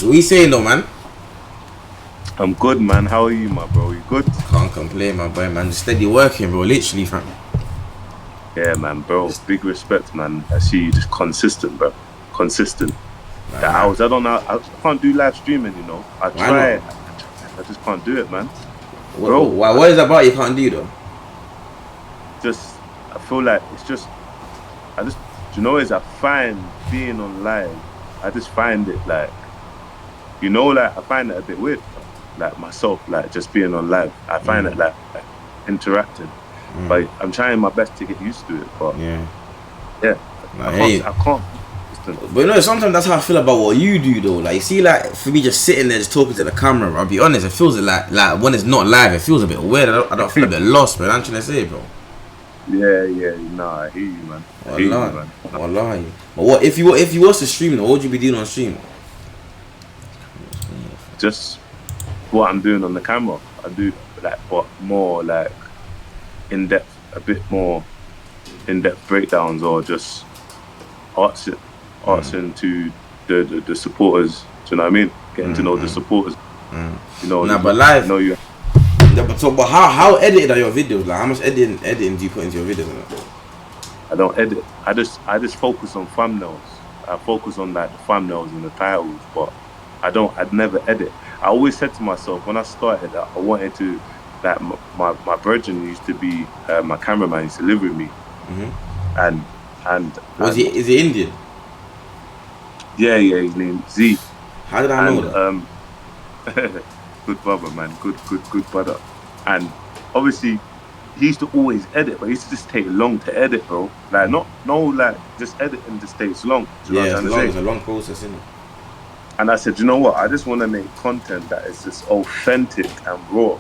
What you saying though, man? I'm good, man. How are you, my bro? You good? Can't complain, my boy, man. Steady working, bro. Literally, fam. Yeah, man, bro. Big respect, man. I see you just consistent, bro. Consistent. Nah, The hours. I don't know. I can't do live streaming, you know. I Why try. not? I just can't do it, man. What is that about you can't do though? Just, I feel like it's just. Do you know, I find being on live. I just find it like, you know, like I find it a bit weird. Like myself, like just being on live. I find it like interacting. But I'm trying my best to get used to it. But yeah, Nah, I can't. But you know, sometimes that's how I feel about what you do though. Like, you see, like for me just sitting there just talking to the camera, I'll be honest, it feels like when it's not live, it feels a bit weird. I don't feel a bit lost, bro. I'm trying to say, bro. Yeah, nah, I hear you, man. Wallahi. But what if you was to stream, what would you be doing on stream? Just what I'm doing on the camera. I do like what more like in depth, a bit more in depth breakdowns, or just answering to the supporters. Do you know what I mean? Getting to know the supporters. You know. Nah, but live. Know you. Yeah, but how edited are your videos? Like, how much editing do you put into your videos? I don't edit. I just focus on thumbnails. I focus on like the thumbnails and the titles, but I'd never edit. I always said to myself when I started that I wanted to, like my virgin used to be my cameraman, used to live with me, and is he Indian? Yeah, his name Z. How did I know that? Good brother, man. Good brother. And obviously, he used to always edit, but he used to just take long to edit, bro. Like like just editing just takes long. It's a long process, isn't it? And I said, you know what? I just want to make content that is just authentic and raw.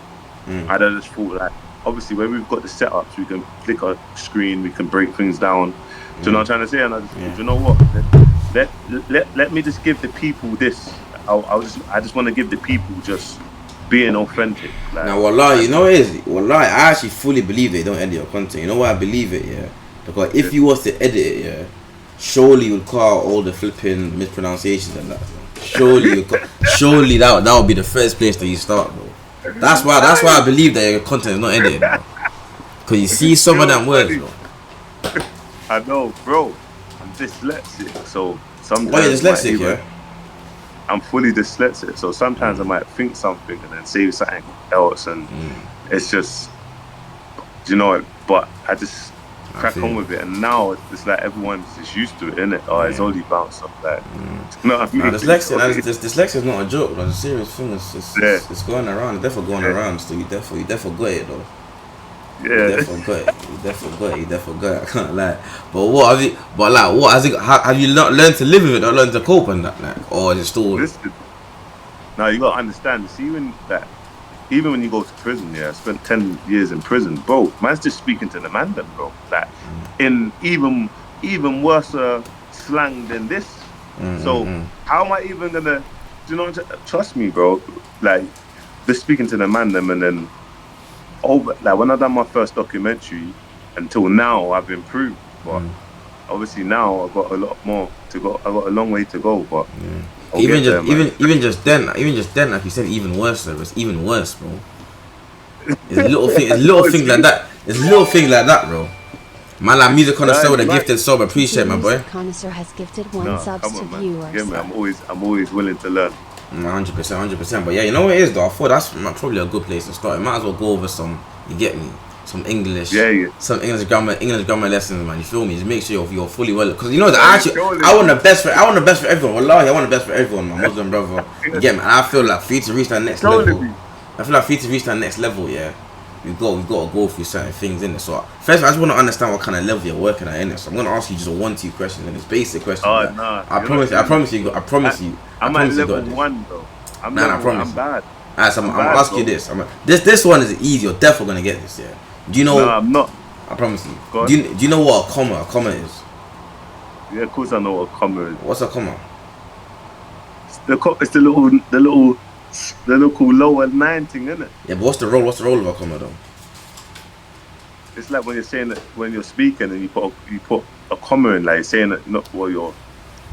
And I just thought, like, obviously, when we've got the setups, we can flick our screen, we can break things down. Do you know what I'm trying to say? And I just thought, you know what? Let me just give the people this. I just want to give the people just being authentic. Like, now, wallahi, you know what it is? Wallahi, I actually fully believe they don't edit your content. You know why I believe it, yeah? Because if you was to edit it, yeah, surely you would call all the flipping mispronunciations and that. Surely that would be the first place that you start, bro. That's why I believe that your content is not edited, bro. Because you see some of them words, bro. I know, bro. I'm dyslexic, so sometimes. Why are you dyslexic, yeah? I'm fully dyslexic, so sometimes I might think something and then say something else, and it's just, you know, but I just crack on with it, and now it's like everyone's just used to it, innit? Oh, it's only bounced up, like, you know what I mean? Dyslexia is not a joke, but it's a serious thing. It's going around. It's definitely going around. So you definitely got it though. Yeah, you definitely got it. I can't lie. But have you not learned to live with it or learned to cope on that, like, or is it still? Listen, now you gotta understand. See, even when you go to prison, I spent 10 years in prison, bro. Man's just speaking to the man, then, bro. Like, in even worse slang than this. So how am I even gonna? Do you know? Trust me, bro. Like, just speaking to the man, them, and then like when I done my first documentary, until now I've improved. But obviously now I've got a lot more to go. I've got a long way to go. But even just then, like you said, even worse. Though, it's even worse, bro. It's little things like that. It's little things like that, bro. Man, like Music Connoisseur with a gifted sub, appreciate my boy. Music Connoisseur has gifted one subs to viewers. Yeah, man, I'm always willing to learn. 100%. But yeah, you know what it is though. I thought that's probably a good place to start. You might as well go over some. You get me? Some English. Yeah. Some English grammar lessons, man. You feel me? Just make sure you're fully well. Because you know that I want the best for everyone. Wallahi, I want the best for everyone, my Muslim brother. You get me? And I feel like for you to reach that next level. Yeah. We've got to go through certain things in it. So first, I just want to understand what kind of level you're working at in it. So I'm gonna ask you just a 1-2 question, and it's basic question. Oh nah. I promise you. I'm at level 1 though. I promise. I'm bad. Alright, so I'm gonna ask you this. This one is easy. You're definitely gonna get this. Yeah. Do you know? No, I'm not. I promise you. Do you know what a comma is? Yeah, of course I know what a comma is. What's a comma? It's the little lower 9 thing, isn't it? Yeah, but what's the role of a comma though? It's like when you're saying that when you're speaking and you put a comma in, like saying that not what you're.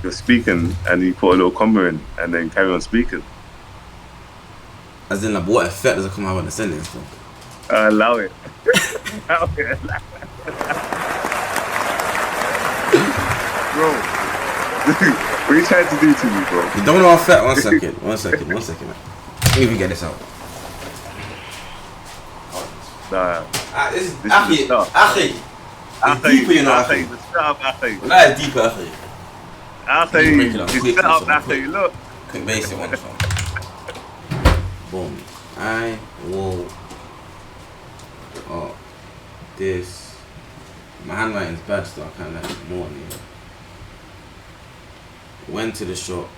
you're speaking and you put a little comma in and then carry on speaking. As in, like, what effect does it come out when the sentence from? Allow it. Allow it. Bro, what are you trying to do to me, bro? You don't know how fat. One second. Let me even get this out. Nah. This is Akhi. deeper, you know, Akhi. Shut up, Akhi. That is deeper, Akhi. Akhi, shut up, Akhi. Look. Quick basic one. Boom. I will. Oh, this. My handwriting's bad, so I can't like it more. You know. Went to the shop.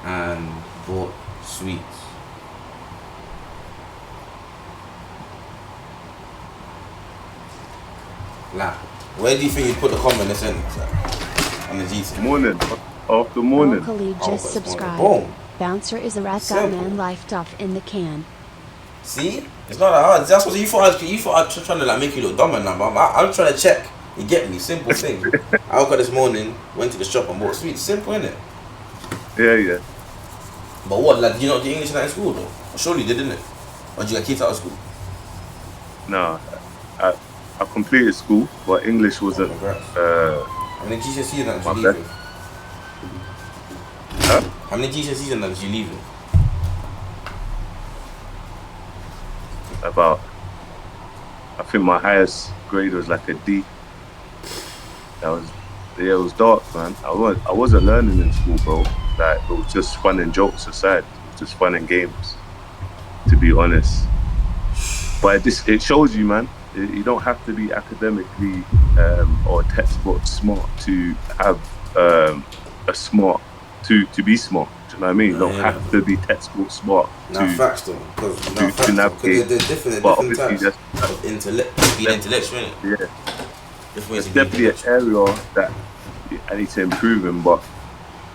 And bought sweets. Like, where do you think you put the comma in the sentence? Like, on the GT? Morning. After morning. Locally just subscribed. Boom. Bouncer is a rat got man life off in the can. See? It's not that hard. That's what you thought I was trying to like make you look dumb and that, but I'm trying to check. You get me? Simple thing. I woke up this morning, went to the shop and bought sweets. Simple, innit? Yeah. But what, like, do you not do English in school though? Surely you did, didn't it? Or did you get kicked out of school? No. I completed school, but English wasn't. How many GCSEs and that did you leave with? Huh? How many GCSEs and that did you leave with? About, I think my highest grade was like a D. It was dark, man. I wasn't learning in school, bro. Like, it was just fun and jokes aside. Just fun and games, to be honest. But it shows you, man. You don't have to be academically or textbook smart to have to be smart. Do you know what I mean? You don't have to be textbook smart to facts though, to navigate. There's different types of being intellectual, innit? Yeah. It's definitely an area that I need to improve in, but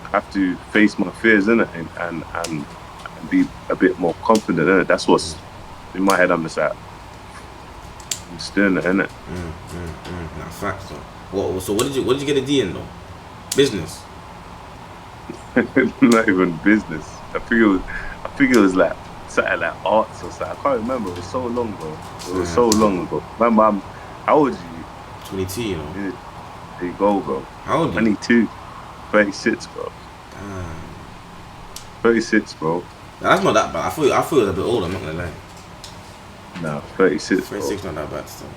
I have to face my fears, innit? And be a bit more confident, innit? That's what's in my head. I'm just like, I'm just doing it, innit? Nah, facts though. So what did you get a D in though? Business. Not even business. I think it was like something like arts or something. I can't remember. It was so long ago. So long ago. Remember, how old are you? 22, you know. Yeah. There you go, bro. How old are you? 22. 36, bro. Damn. 36, bro. That's not that bad. I thought it was a bit older, I'm not gonna lie. No, 36, 36 bro. not that bad still.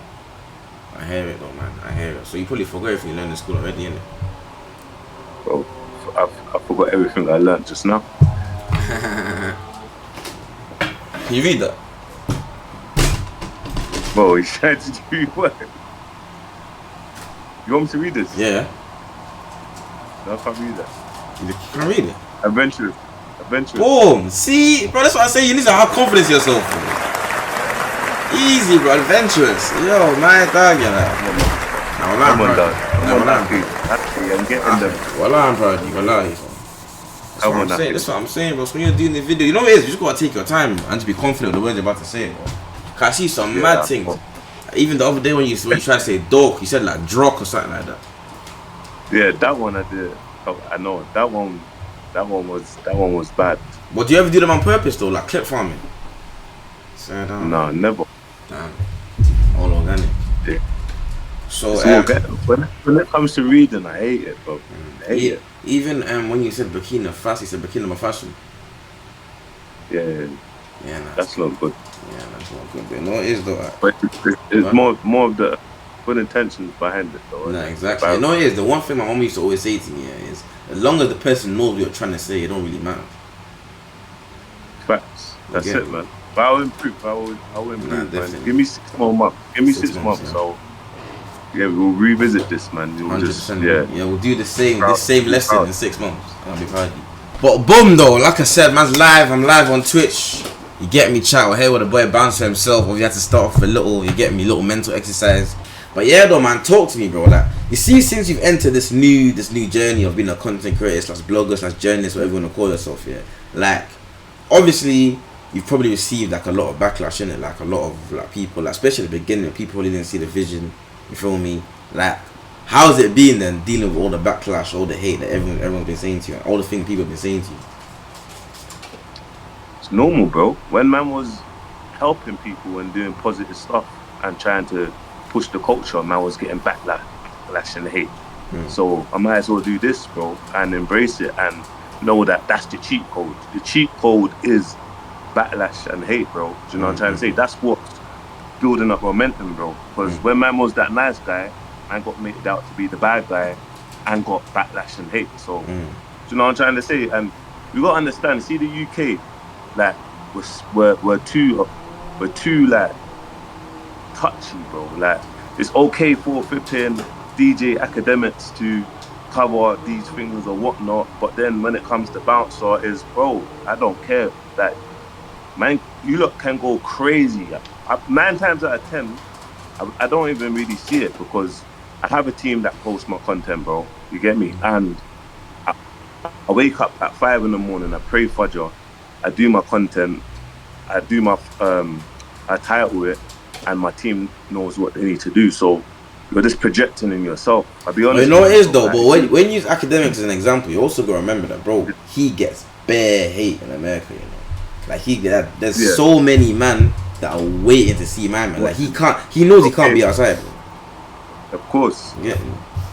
I hear it though, man. I hear it. So you probably forgot everything you learned in school already, innit? Bro, I forgot everything I learned just now. Can you read that? Bro, he's trying to do what? You want me to read this? Yeah. No, I can't read that. You can't read it? Adventurous. Boom! See? Bro, that's what I say. You need to have confidence in yourself, bro. Easy, bro. Adventurous. Yo, my dog, you know. Come on, dog. I'm getting them. Wallah, I'm proud of you. Wallah, that's what I'm saying, bro. So when you're doing the video, you know what it is? You just gotta take your time and to be confident with the words you're about to say, bro. Cause I see some mad things. Bro. Even the other day when you try to say dog, you said like drock or something like that. Yeah, that one I did. I know that one was bad. But do you ever do them on purpose though, like clip farming? No, never. Damn. All organic. Yeah. So when it comes to reading, I hate it, bro. I hate it. Even when you said Burkina Faso, you said Burkina Faso. Yeah, that's not good. Yeah, that's not good. But no, it is though. But it's more of the good intentions behind it, though. No, exactly. You know, it is the one thing my mom used to always say to me is, as long as the person knows what you're trying to say, it don't really matter. Facts. That's it, man. But I will improve. I will improve, man. Give me 6 more months. Give me 6 months. Yeah. So yeah, we'll revisit this, man. 100%. We'll do the same lesson in 6 months. I'll be proud of you. But boom, though, like I said, man's live. I'm live on Twitch. You get me, chat. We're here with the boy Bouncer himself. Or you had to start off with a little, you get me, little mental exercise. But yeah, though, man, talk to me, bro. Like, you see, since you've entered this new journey of being a content creator, / blogger / journalist, whatever you want to call yourself, yeah. Like, obviously, you've probably received like a lot of backlash in it, like a lot of like people, like, especially at the beginning, people really didn't see the vision. You feel me? Like, how's it been then dealing with all the backlash, all the hate that everyone's been saying to you, all the things people have been saying to you? It's normal, bro. When man was helping people and doing positive stuff and trying to push the culture, man was getting backlash and hate. So I might as well do this, bro, and embrace it and know that that's the cheat code. The cheat code is backlash and hate, bro. Do you know what I'm trying to say? That's what's building up momentum, bro. Because when man was that nice guy, man got made out to be the bad guy and got backlash and hate. So, do you know what I'm trying to say? And you got to understand, see the UK, like, we're too like touchy, bro. Like, it's okay for flipping DJ academics to cover these things or whatnot, but then when it comes to bouncer, is bro, I don't care. Like, man, you lot can go crazy. 9 times out of 10, I don't even really see it because I have a team that posts my content, bro. You get me? And I wake up at 5 in the morning, I pray Fajr, I do my content, I do my I title it, and my team knows what they need to do. So you're just projecting in yourself. I'll be honest. Well, you know it is though, but when you use academics as an example, you also gotta remember that, bro, he gets bare hate in America, you know. Like there's so many men that are waiting to see my man. Like he knows he can't be outside, bro. Of course. Yeah.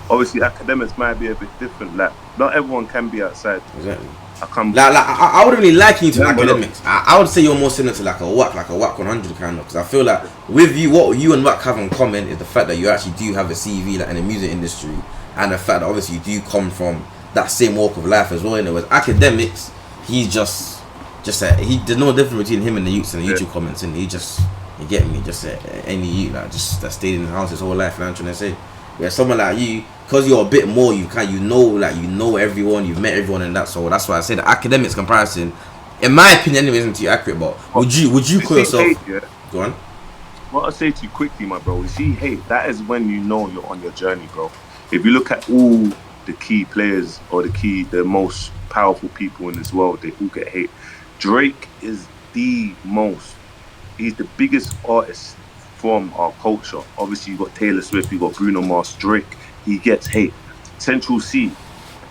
Obviously academics might be a bit different. Like, not everyone can be outside. Exactly. I wouldn't really liken you to academics. I would say you're more similar to like a WAC 100 kind of, because I feel like with you, what you and WAC have in common is the fact that you actually do have a CV like in the music industry, and the fact that obviously you do come from that same walk of life as well. You know, with academics, he's just there's no difference between him and the youths in the YouTube comments, and he just, you get me, just any youth like just that stayed in the house his whole life. You know what I'm trying to say? Where someone like you, because you're a bit more, you know everyone, you've met everyone, and that. So that's why I say the academics comparison, in my opinion, anyway, isn't too accurate. But would you call yourself? Hate, yeah. Go on. What I say to you quickly, my bro, you see hate. That is when you know you're on your journey, bro. If you look at all the key players or the most powerful people in this world, they all get hate. Drake is the most. He's the biggest artist from our culture. Obviously, you got Taylor Swift, you got Bruno Mars, Drake. He gets hate. Central C,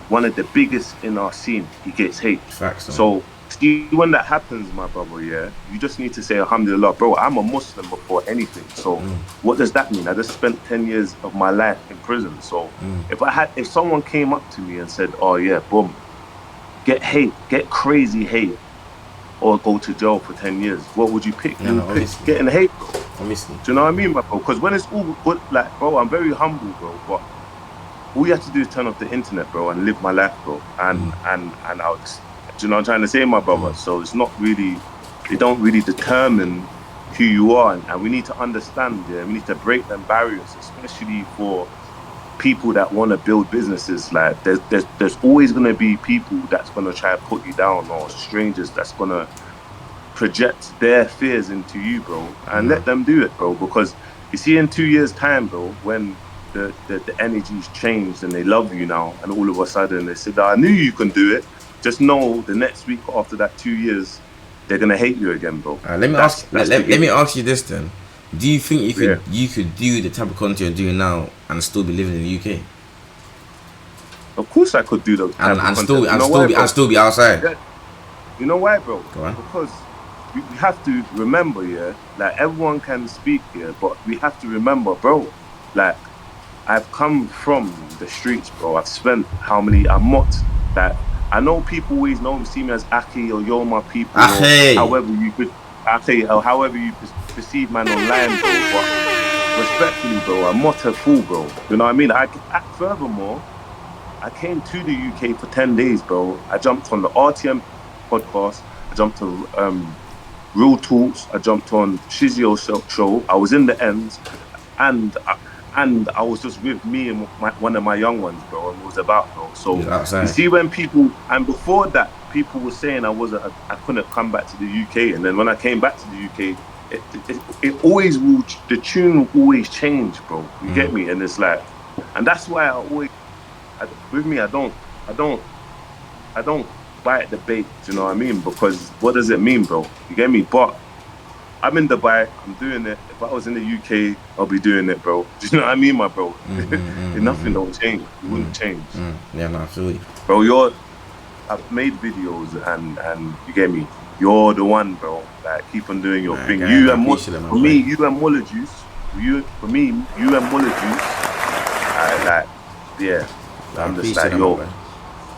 one of the biggest in our scene, he gets hate. Facts, so see, when that happens, my brother, yeah, you just need to say Alhamdulillah, bro. I'm a Muslim before anything. So what does that mean? I just spent 10 years of my life in prison. So if someone came up to me and said, oh yeah, boom, get hate, get crazy hate, or go to jail for 10 years, what would you pick? You would pick getting hate, bro. Obviously. Do you know what I mean, bro? Because when it's all good, like, bro, I'm very humble, bro, but all you have to do is turn off the internet, bro, and live my life, bro. And I'll just, do you know what I'm trying to say, my brother? So it's not really, they don't really determine who you are, and we need to understand, yeah, we need to break them barriers, especially for people that want to build businesses. Like, there's always going to be people that's going to try to put you down, or strangers that's going to project their fears into you, bro, and let them do it, bro. Because you see, in 2 years' time, bro, when the energy's changed and they love you now, and all of a sudden they said, I knew you can do it, just know the next week after that 2 years, they're gonna hate you again, bro. Let me ask you this then. Do you think you could do the type of content you're doing now and still be living in the UK? Of course I could do the type of content. And still be outside. Yeah. You know why, bro? Go on. Because we have to remember, yeah, like, everyone can speak here, but we have to remember, bro, like, I've come from the streets, bro. I've spent I'm not that. I know people always see me as Aki or Yo my people, or however you perceive man online, bro. But respectfully, bro, I'm not a fool, bro. You know what I mean? Furthermore, I came to the UK for 10 days, bro. I jumped on the RTM podcast. I jumped on Real Talks. I jumped on Shizio's show. I was in the ends, and I was just with me and one of my young ones, bro, and it was about, bro. So you see, when people, and before that, people were saying I couldn't come back to the UK, and then when I came back to the UK, it always will, the tune will always change, bro. You get me? And it's like, and that's why I don't bite the bait. Do you know what I mean? Because what does it mean, bro? You get me? But I'm in Dubai. I'm doing it. If I was in the UK, I'll be doing it, bro. Do you know what I mean, my bro? Nothing don't change. It wouldn't change. Yeah, no, I feel you. Bro, I've made videos and you get me. You're the one, bro. Like, keep on doing your thing. You and Muller Juice. You and Muller Juice. I'm just like, yo,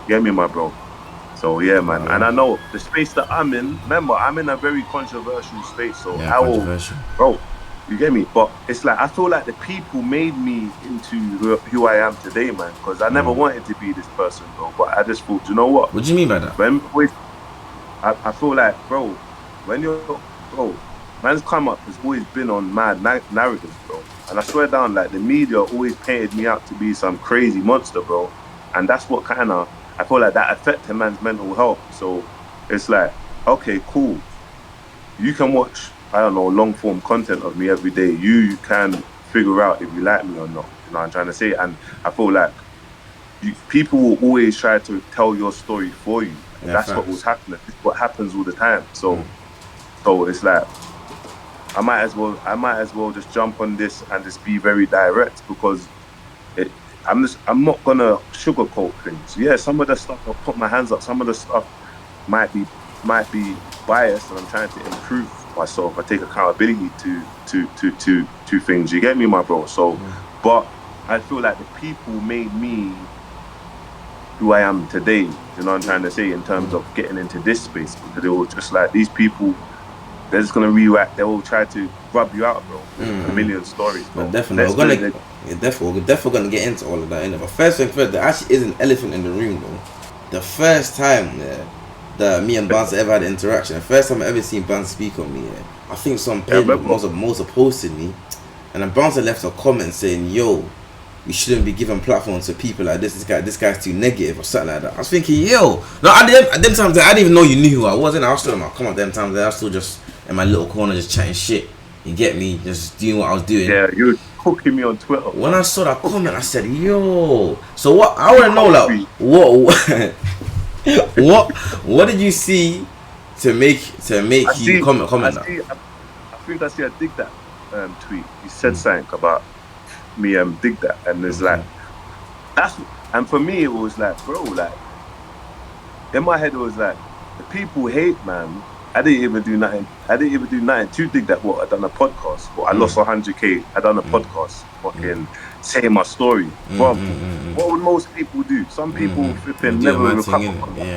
get me, my bro. So yeah, man. And I know the space that I'm in. Remember, I'm in a very controversial space. So bro, you get me? But it's like I feel like the people made me into who I am today, man. Because I never wanted to be this person, bro. But I just thought, you know what? What do you mean by that? I feel like, bro, man's come up has always been on mad narratives, bro. And I swear down, like, the media always painted me out to be some crazy monster, bro. And that's what kind of, I feel like that affected man's mental health. So it's like, okay, cool. You can watch, I don't know, long form content of me every day. You can figure out if you like me or not. You know what I'm trying to say? And I feel like people will always try to tell your story for you. Yeah, that's what was happening. It's what happens all the time. So it's like I might as well just jump on this and just be very direct, because I'm not gonna sugarcoat things. Yeah, some of the stuff I'll put my hands up. Some of the stuff might be biased, and I'm trying to improve myself. I take accountability to things. You get me, my bro? So, but I feel like the people made me who I am today. You know what I'm trying to say, in terms of getting into this space, because they were just like, these people, they're just gonna react. They will try to rub you out, bro. A million stories, bro. But definitely, we're definitely gonna get into all of that. But first thing first, there actually is an elephant in the room, bro. The first time that me and Bouncer ever had an interaction, the first time I ever seen Bouncer speak on me, I think some page most posted me, and then Bouncer left a comment saying, "Yo, we shouldn't be giving platforms to people like this. This guy's too negative," or something like that. I was thinking, yo, no, at them times I didn't even know you knew who I was, and I was still come on, them times I was still just in my little corner just chatting shit. You get me? Just doing what I was doing. Yeah, you were cooking me on Twitter. When I saw that comment, I said, yo. So what? I want to know, like, what did you see to make you comment that? I think I see a DigDat tweet. He said something about me DigDat, and it's like, and for me it was like, bro, like, in my head it was like, the people hate, man. I didn't even do nothing to DigDat. What, I done a podcast, but I lost 100k. I done a podcast, fucking saying my story. What would most people do? Some people flipping never recover.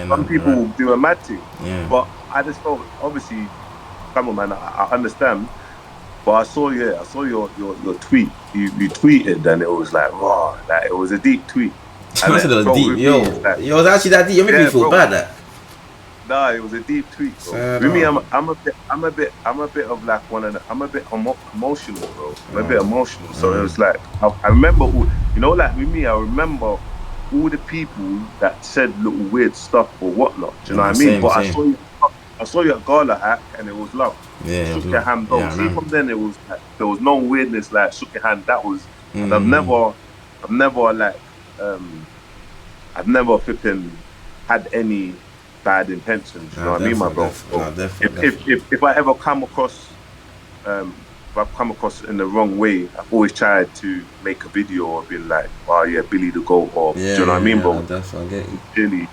Some people do a mad thing. But I just felt, obviously, come on, man, I understand. But I saw your tweet. You tweeted, and it was like, wow, like, it was a deep tweet. I said it was deep, yo. It was actually that deep. You made me feel bad. That. Nah, it was a deep tweet, bro. With me, I'm a bit of like I'm a bit emotional, bro. I'm a bit emotional. So it was like, I remember, like with me, I remember all the people that said little weird stuff or whatnot. Do you know what I mean? But I saw your gala act, and it was love. Yeah, shook your hand, though. See, from then it was like, there was no weirdness, like shook your hand. That was, and I've never flipping had any bad intentions. You know what I mean, my bro? If I ever come across, in the wrong way, I've always tried to make a video or be like, oh yeah, Billy the GOAT, or do you know what I mean, bro? Definitely, I get you. Really.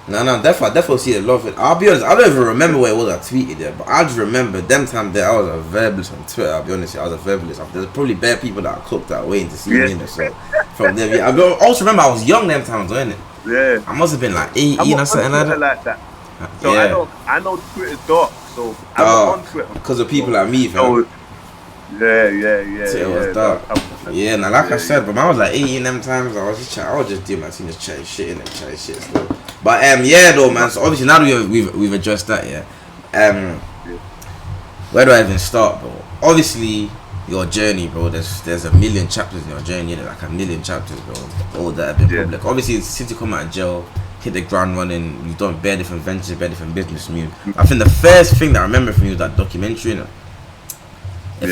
No, definitely see the love of it. I'll be honest, I don't even remember what it was I tweeted there, but I just remember them time there I was a verbalist on Twitter. I'll be honest, I was a verbalist. There's probably bare people that I cooked that waiting to see me in there. So from there, I also remember I was young them times, wasn't it? Yeah. I must have been like 18 or something like that. So I know Twitter's dark, so I'm on Twitter because of people like me, fam. Yeah. So it was dark. Now like I said, but I was like 18 them times. I was just doing my thing, just chatting shit in it, chatting shit still. But though, man. So obviously now that we've addressed that, where do I even start, bro? Obviously your journey, bro. There's a million chapters in your journey, like a million chapters, bro. All that have been public. Obviously, since you come out of jail, hit the ground running, you've done bare different ventures, bare different business moves. I think the first thing that I remember from you was that documentary, innit? I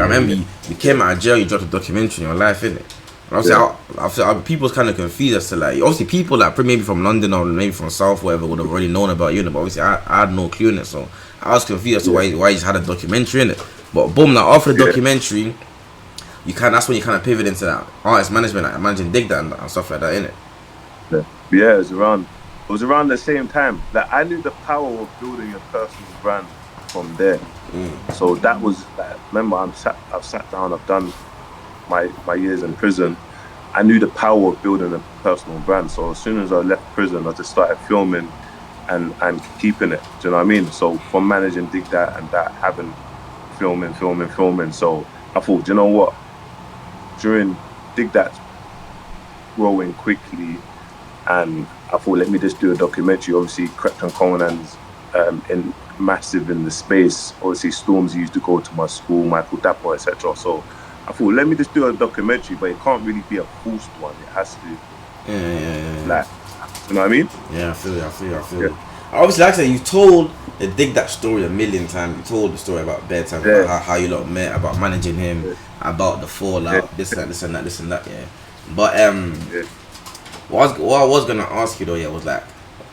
remember you came out of jail, you dropped a documentary on your life, innit? Obviously, people's kind of confused as to like, obviously people that maybe from London or maybe from South, whatever, would have already known about you, but obviously I had no clue in it, so I was confused as to why you just had a documentary in it. But boom, now after the documentary, that's when you kind of pivot into that artist management, like managing DigDat and stuff like that, innit? Yeah, it was around the same time that I knew the power of building a personal brand from there. So that was like, remember, I've sat down, I've done my years in prison. I knew the power of building a personal brand. So as soon as I left prison, I just started filming and keeping it. Do you know what I mean? So from managing DigDat and that, having filming. So I thought, do you know what? During DigDat's growing quickly, and I thought, let me just do a documentary. Obviously, Krypton Conan's in massive in the space. Obviously, Storms used to go to my school, Michael Dapper, etc. So I thought, let me just do a documentary, but it can't really be a forced one. It has to, like, you know what I mean? Yeah, I feel you. Obviously, like I said, you told the DigDat story a million times. You told the story about bedtime, about how you lot met, about managing him, about the fallout, this and that, yeah. But what I was gonna ask you though, was like,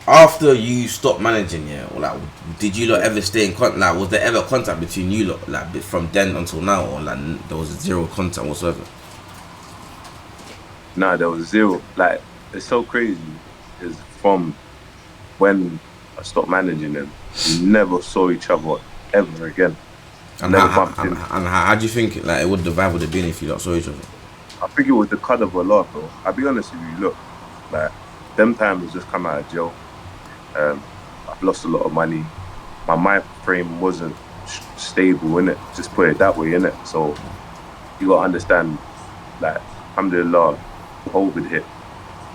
after you stopped managing, or like, did you lot ever stay in contact? Like, was there ever contact between you lot, like, from then until now, or like there was zero contact whatsoever? Nah, there was zero. Like, it's so crazy. Is from when I stopped managing them, we never saw each other ever again. And how do you think like the vibe would have been if you lot saw each other? I think it was the cut of a lot, bro. I'll be honest with you. Look, like, them times just come out of jail. I've lost a lot of money. My mind frame wasn't stable, innit? Just put it that way, innit? So you gotta understand, like, alhamdulillah, COVID hit.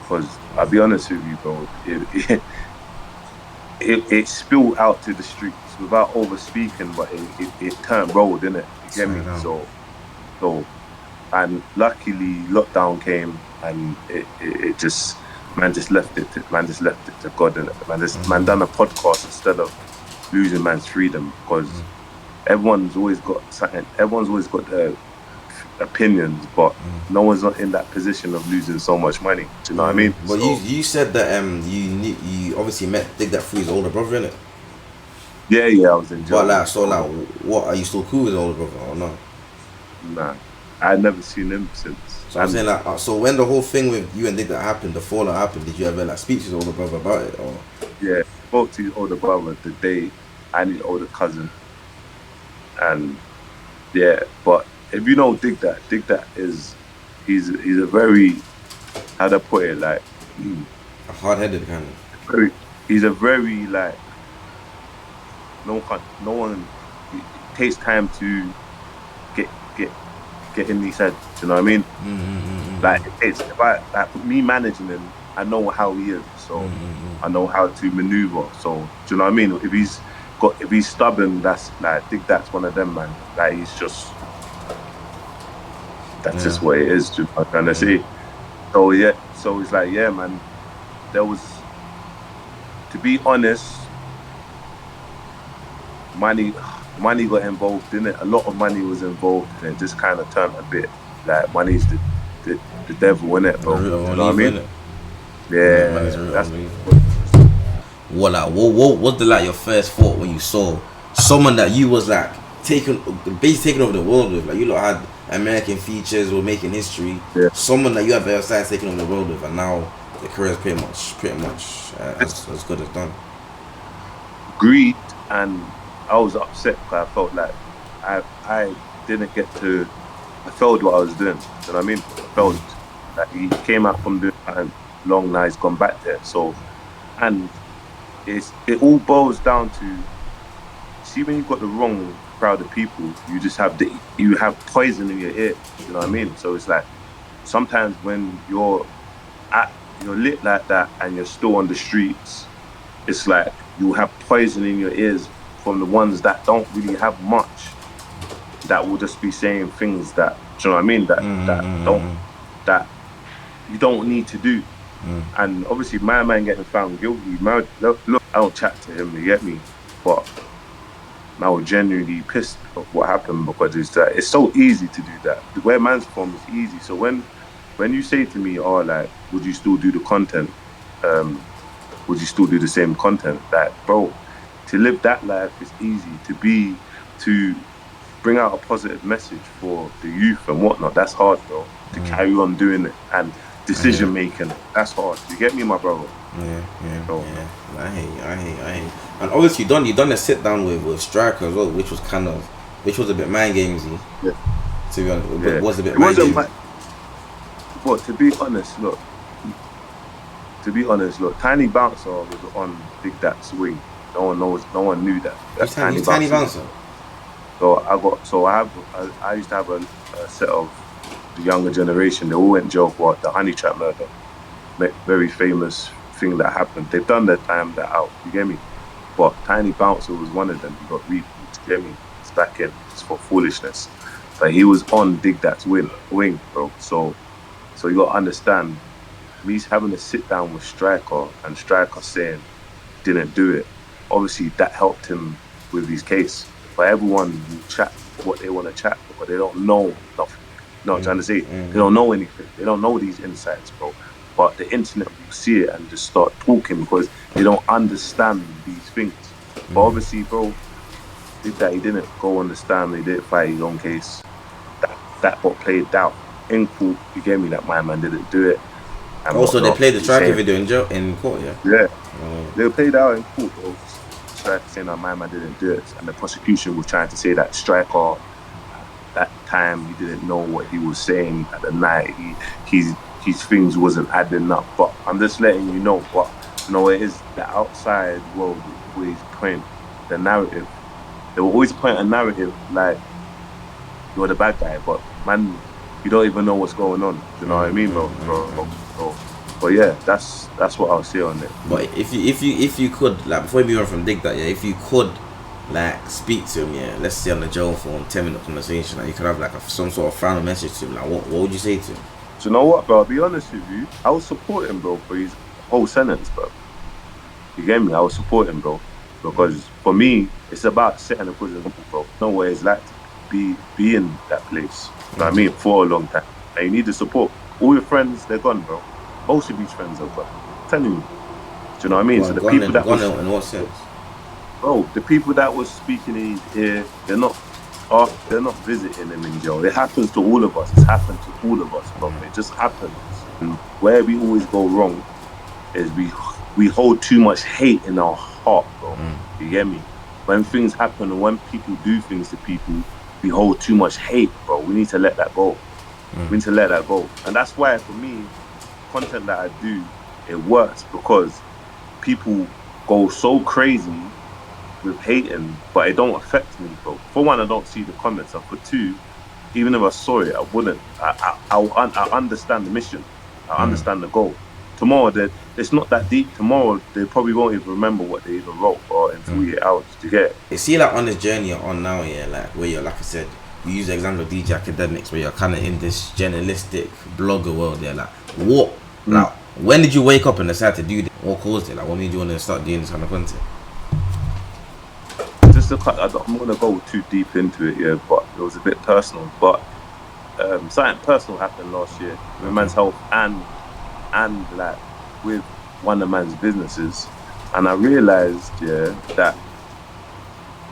Because I'll be honest with you, bro, it spilled out to the streets without over speaking, but it turned road, innit? You get me? So, and luckily lockdown came and it just, man just left it to God, innit? Man done a podcast instead of losing man's freedom, because everyone's always got their opinions, but no one's not in that position of losing so much money. Do you know what I mean? But so, you said that you obviously met DigDat through his older brother, innit? Yeah, I was in jail. But what, are you still cool with his older brother or no? Nah, I had never seen him since. So I'm saying, like, so when the whole thing with you and DigDat happened, the fallout happened, did you ever like speak to his older brother about it, or? Yeah, spoke to his older brother the day, and his older cousin, and yeah, but if you know DigDat is, he's a very, how to put it, like, a hard-headed kind of. He's a very, like, no one it takes time to get in his head. Do you know what I mean? Like, it's like me managing him, I know how he is, so I know how to maneuver. So do you know what I mean? If he's stubborn, that's like, DigDat's one of them, man. Like, he's just, that's just what it is. Do you know what I'm trying to say? So yeah, so it's like, yeah, man. There was, to be honest, money got involved in it. A lot of money was involved, and it just kind of turned a bit like money's the devil, in it, bro. You know what I mean? Yeah, that's what was like your first thought when you saw someone that you was like basically taking over the world with? Like, you lot had American features or making history. Yeah. Someone that you have ever started taking over the world with, and now the career is pretty much as good as done. Greed, and I was upset because I felt like I didn't get to. I failed what I was doing. You know what I mean? I failed. Like, he came out from doing and long now he's gone back there. So, and it all boils down to, see, when you've got the wrong crowd of people, you just have poison in your ear. You know what I mean? So it's like, sometimes when you're lit like that and you're still on the streets, it's like you have poison in your ears from the ones that don't really have much, that will just be saying things that, do you know what I mean, that you don't need to do. And obviously my man getting found guilty, look, I don't chat to him, you get me, but I was genuinely pissed of what happened, because it's so easy to do that. Where man's from is easy. So when when you say to me, "Oh, like, would you still do the content? Would you still do the same content?" Like, bro, to live that life is easy. To bring out a positive message for the youth and whatnot, that's hard, bro. To carry on doing it and decision making, that's hard. You get me, my brother? Yeah. I hate you. And obviously, you done a sit down with Striker as well, which was a bit mind gamesy. Yeah. To be honest, Yeah. it was a bit It mind wasn't gamesy. But to be honest, look, Tiny Bouncer was on DigDat's wing. No one knew that. That's Tiny Bouncer. Bouncer. I used to have a set of the younger generation. They all went jail for the Honey Trap murder. Very famous thing that happened. They've done their time, they're out. You get me? But Tiny Bouncer was one of them. He got reaped. You get me? It's back in. It's for foolishness. But he was on DigDat's wing, bro. So you got to understand, me having to sit down with Striker and Striker saying didn't do it. Obviously, that helped him with his case. But everyone will chat what they want to chat, but they don't know nothing. You know what I'm trying to say? They don't know anything. They don't know these insights, bro. But the internet will see it and just start talking because they don't understand these things. But obviously, bro, he didn't go understand. He didn't fight his own case. That got played out in court. You gave me that my man didn't do it. And also, they played the Striker video in court, yeah? Yeah. They played out in court, bro. Striker saying that my man didn't do it. And the prosecution was trying to say that Striker, that time, he didn't know what he was saying at the night. His things wasn't adding up. But I'm just letting you know. But, it is the outside world always point the narrative. They will always point a narrative like you're the bad guy, but man, you don't even know what's going on. You know what I mean, bro? But yeah, that's what I'll say on it. But if you could, like, before we move on from DigDat, yeah, if you could, like, speak to him, yeah, let's say on the jail phone, 10-minute conversation, like, you could have like some sort of final message to him. Like, what would you say to him? Do you know what, bro? I'll be honest with you. I would support him, bro, for his whole sentence, bro. You get me? I would support him, bro, because for me, it's about setting a good example, bro. Know what it's like to be in that place. You know what I mean? For a long time, and you need the support. All your friends, they're gone, bro. Most of these friends are gone. I'm telling you. Do you know what I mean? Well, so the people that was, in what sense? bro, the people that was speaking in his ear, they're not visiting him in jail. It happens to all of us. It's happened to all of us, bro. It just happens. And where we always go wrong is we hold too much hate in our heart, bro. You get me? When things happen and when people do things to people, we hold too much hate, bro. We need to let that go. We need to let that go. And that's why, for me, content that I do, it works because people go so crazy with hating, but it don't affect me, bro. For one, I don't see the comments, and for two, even if I saw it, I wouldn't. I understand the mission. I understand the goal. Tomorrow, it's not that deep. Tomorrow, they probably won't even remember what they even wrote or in 48 hours to get it. You see, like, on this journey you're on now, yeah, like, where you're, like I said, you use the example of DJ Academics, where you're kind of in this journalistic blogger world, yeah, like, what, like, when did you wake up and decide to do this? What caused it? Like, what made you want to start doing this kind of content? I'm going to go too deep into it, yeah, but it was a bit personal. But something personal happened last year with man's health and like with one of man's businesses, and I realized, yeah, that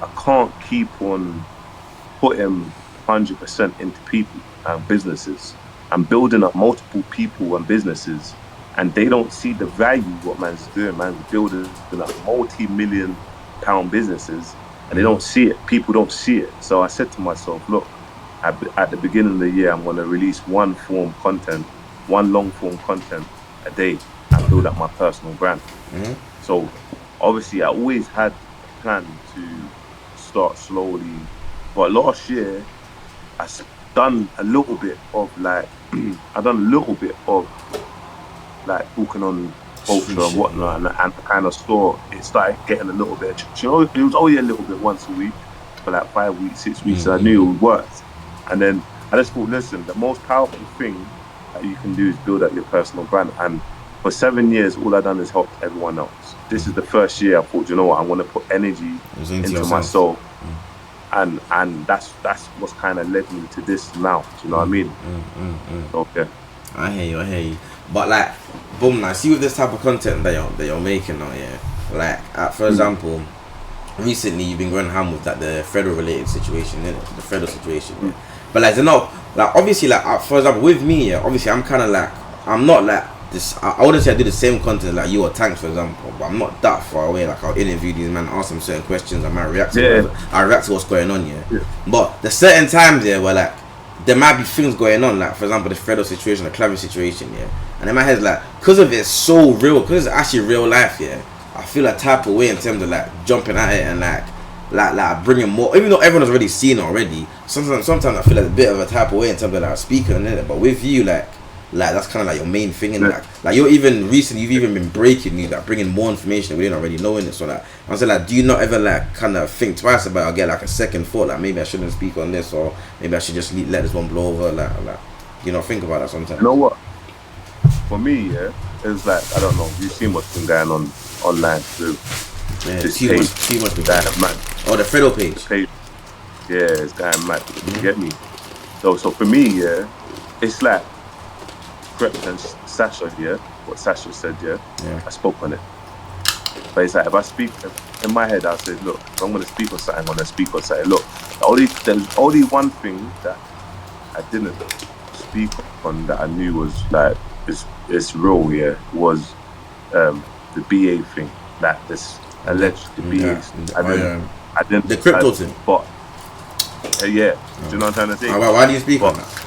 I can't keep on putting 100% into people and businesses and building up multiple people and businesses, and they don't see the value what man's doing. Man's building up multi-million-pound businesses, and they don't see it. People don't see it. So I said to myself, look, at the beginning of the year, I'm going to release one long-form content a day and build up my personal brand. So obviously, I always had a plan to start slowly. But last year, I done a little bit of like, talking on culture and whatnot, and I kind of saw it started getting a little bit. You know, it was only a little bit once a week for like 5 weeks, 6 weeks. So I knew it would work. And then I just thought, listen, the most powerful thing that you can do is build up your personal brand. And for 7 years, all I've done is help everyone else. This is the first year I thought, you know what, I'm going to put energy into myself. And that's what's kind of led me to this now. Do you know what I mean? Okay. I hear you. But like, boom, like, see with this type of content that you're making now, yeah. Like, for example, recently you've been going ham with like the Fredo related situation, innit? The Fredo situation, yeah. But like, they're not like, obviously, like, for example, with me, yeah, obviously I'm kind of like, I'm not like this. I wouldn't say I do the same content like you or Tanks, for example, but I'm not that far away. Like, I'll interview these men, ask them certain questions, I might react to I react to what's going on, yeah. But there's certain times, yeah, where like there might be things going on, like for example the Fredo situation, the Clavi situation, yeah. And in my head, like, because of it's so real, because it's actually real life, yeah. I feel like type of way in terms of like jumping at it and like bringing more, even though everyone's already seen it already. Sometimes I feel like a bit of a type of way in terms of like speaking on it. But with you, like that's kind of like your main thing, and like you're even recently, you've even been breaking news, like bringing more information that we didn't already know in it. So like I'm saying, like, do you not ever like kind of think twice about it, or get like a second thought, like maybe I shouldn't speak on this, or maybe I should just let this one blow over, like you know, think about that sometimes? You know what? For me, yeah, it's like, I don't know. You've seen what's been going on online too. Yeah, this too much been going on. Mad. Oh, the Fredo page. Yeah, it's going mad. You get me? So for me, yeah, it's like represent Sasha, yeah. What Sasha said, yeah. I spoke on it. But it's like, if I speak in my head, I said, look, if I'm gonna speak on something, I'm gonna speak on something. Look, there's only one thing that I didn't speak on that I knew was like it's real, yeah. Was the BA thing, like this alleged BA. I didn't. The crypto thing. But yeah, do you know what I'm trying to say? Why do you speak on that?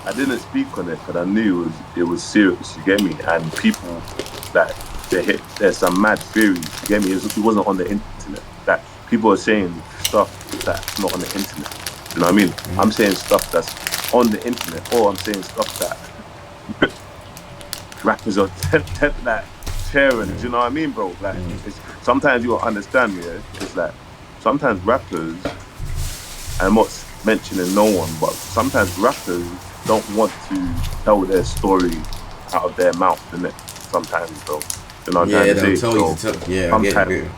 I didn't speak on it because I knew it was serious. You get me? And people that there's some mad theories. You get me? It wasn't on the internet. That people are saying stuff that's not on the internet. You know what I mean? I'm saying stuff that's on the internet, or I'm saying stuff that rappers are like sharing. Do you know what I mean, bro? Like, sometimes you will understand me. Yeah? It's like sometimes rappers, I'm not mentioning no one, but sometimes rappers don't want to tell their story out of their mouth, innit? Sometimes, bro. You know what I'm trying to say? Sometimes,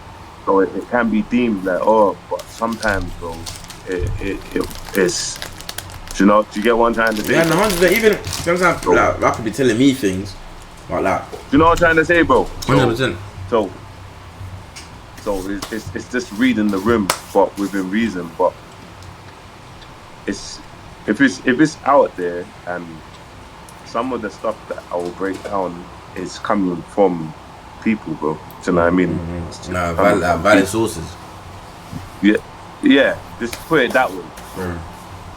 so it can be deemed like, oh, but sometimes, bro, it's. Do you get what I'm trying to say? Yeah, 100%. Even sometimes, like, rappers be telling me things, but like. Do you know what I'm trying to say, bro? 100%. So it's just reading the room, but within reason. But it's if it's out there, and some of the stuff that I will break down is coming from people, bro. Do you know what I mean? Valid sources. Yeah. Just put it that way.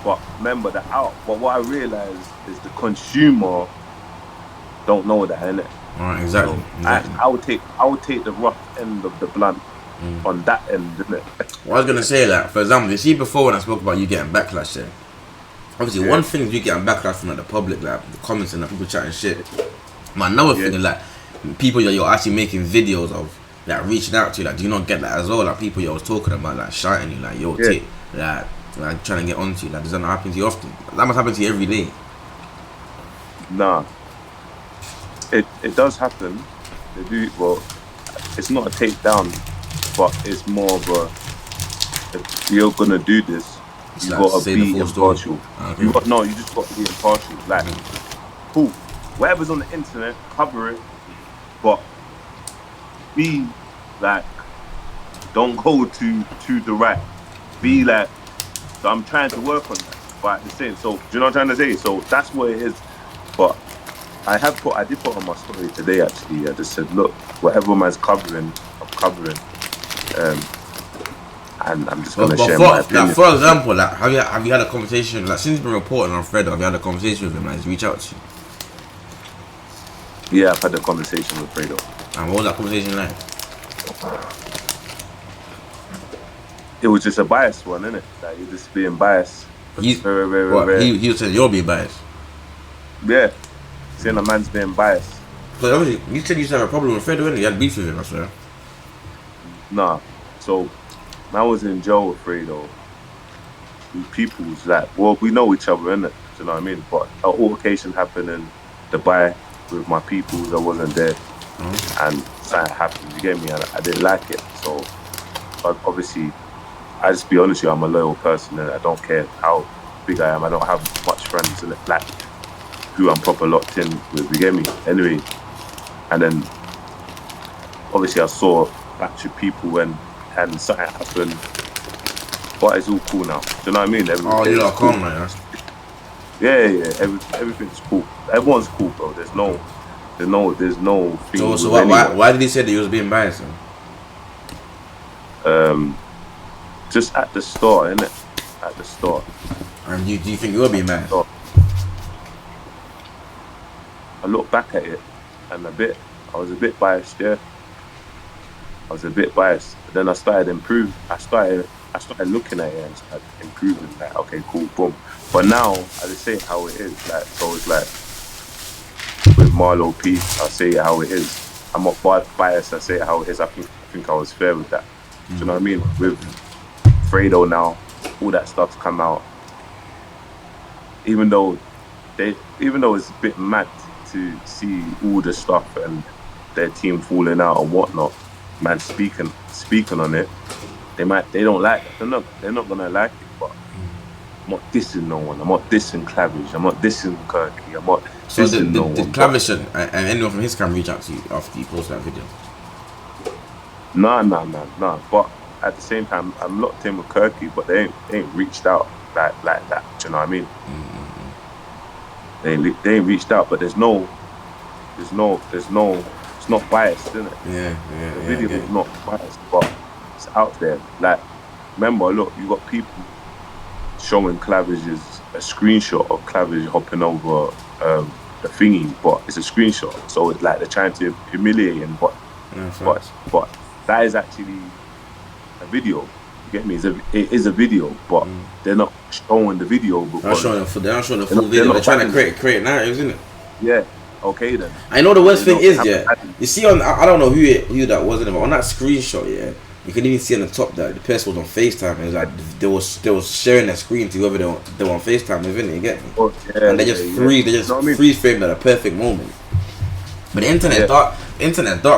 But remember but what I realized is the consumer don't know that, innit? Alright, exactly. I would take the rough end of the blunt on that end, innit? Well, I was gonna say, like, for example, you see before when I spoke about you getting backlash there. Obviously, one thing is you getting backlash from like the public, like the comments and the people chatting shit. But another thing is like people that you're actually making videos of, like reaching out to you, like, do you not get that as well? Like people you was talking about, like shouting you, like, yo, take, like trying to get onto you. Like, does that not happen to you often? That must happen to you every day. Nah, it does happen. They do. Well, it's not a takedown, but it's more of a, if you're gonna do this, you gotta be impartial. Okay. You just gotta be impartial. Like, cool, whatever's on the internet, cover it, but be like, don't go to the right. Be like, so I'm trying to work on that. But at the same, so do you know what I'm trying to say? So that's what it is. But I did put on my story today, actually. I just said, look, whatever man's covering, I'm covering. And I'm just gonna share my opinion. Like, for example, like, have you had a conversation, like, since you've been reporting on Fredo, have you had a conversation with him, like, he's reached out to you? Yeah, I've had a conversation with Fredo. And what was that conversation like? It was just a biased one, innit? Like, you're just being biased. He was saying you're being biased. Yeah, saying a man's being biased. Because obviously, you said you used to have a problem with Fredo, innit? You had beef with him, I swear. Nah, so when I was in jail with Fredo, people was like, well, we know each other, innit? Do you know what I mean? But an altercation happened in Dubai with my people that wasn't there, and something happened. You get me? And I didn't like it. So, but obviously, I just be honest with you, I'm a loyal person, and I don't care how big I am. I don't have much friends in it. Like, who I'm proper locked in with. You get me? Anyway, and then obviously I saw a batch of people and something happened. But it's all cool now. Do you know what I mean? You're not cool. calm, man. Yeah. Everything's cool. Everyone's cool, bro. There's no thing. So why did he say that he was being biased? Just at the start, innit? At the start. And do you think you were being biased? I look back at it and I was a bit biased, yeah. I was a bit biased. But then I started looking at it and started improving. Like, okay, cool, boom. But now I just say it how it is. Like, so it's like with Marlo P, I say it how it is. I'm not biased. I say it how it is. I think I was fair with that. Do you know what I mean? With Fredo now, all that stuff's come out. Even though it's a bit mad to see all the stuff and their team falling out and whatnot, man speaking on it, they don't like it. They're not gonna like it, but I'm not dissing no one. I'm not dissing Clavish. I'm not dissing Kirky. I'm not dissing no one. Did Clavish and anyone from his camp reach out to you after you posted that video? Nah. But at the same time, I'm locked in with Kirky, but they ain't reached out like that. Do you know what I mean? They ain't reached out, but there's no. It's not biased, isn't it? Yeah. The video is not biased, but it's out there. Like, remember, look, you got people showing Clavish's a screenshot of Clavish hopping over the thingy, but it's a screenshot, so it's like they're trying to humiliate him, but that is actually a video. You get me? It is a video, but they're not showing the video because they're not showing the full video. They're trying to create narratives, isn't it? Yeah. Okay then. I know the worst thing is, you see on, I don't know who that was, but on that screenshot, you can even see on the top that the person was on FaceTime. It was like they was sharing their screen to whoever they were on FaceTime with, innit? You get me? And they just freeze framed at a perfect moment. But the internet dark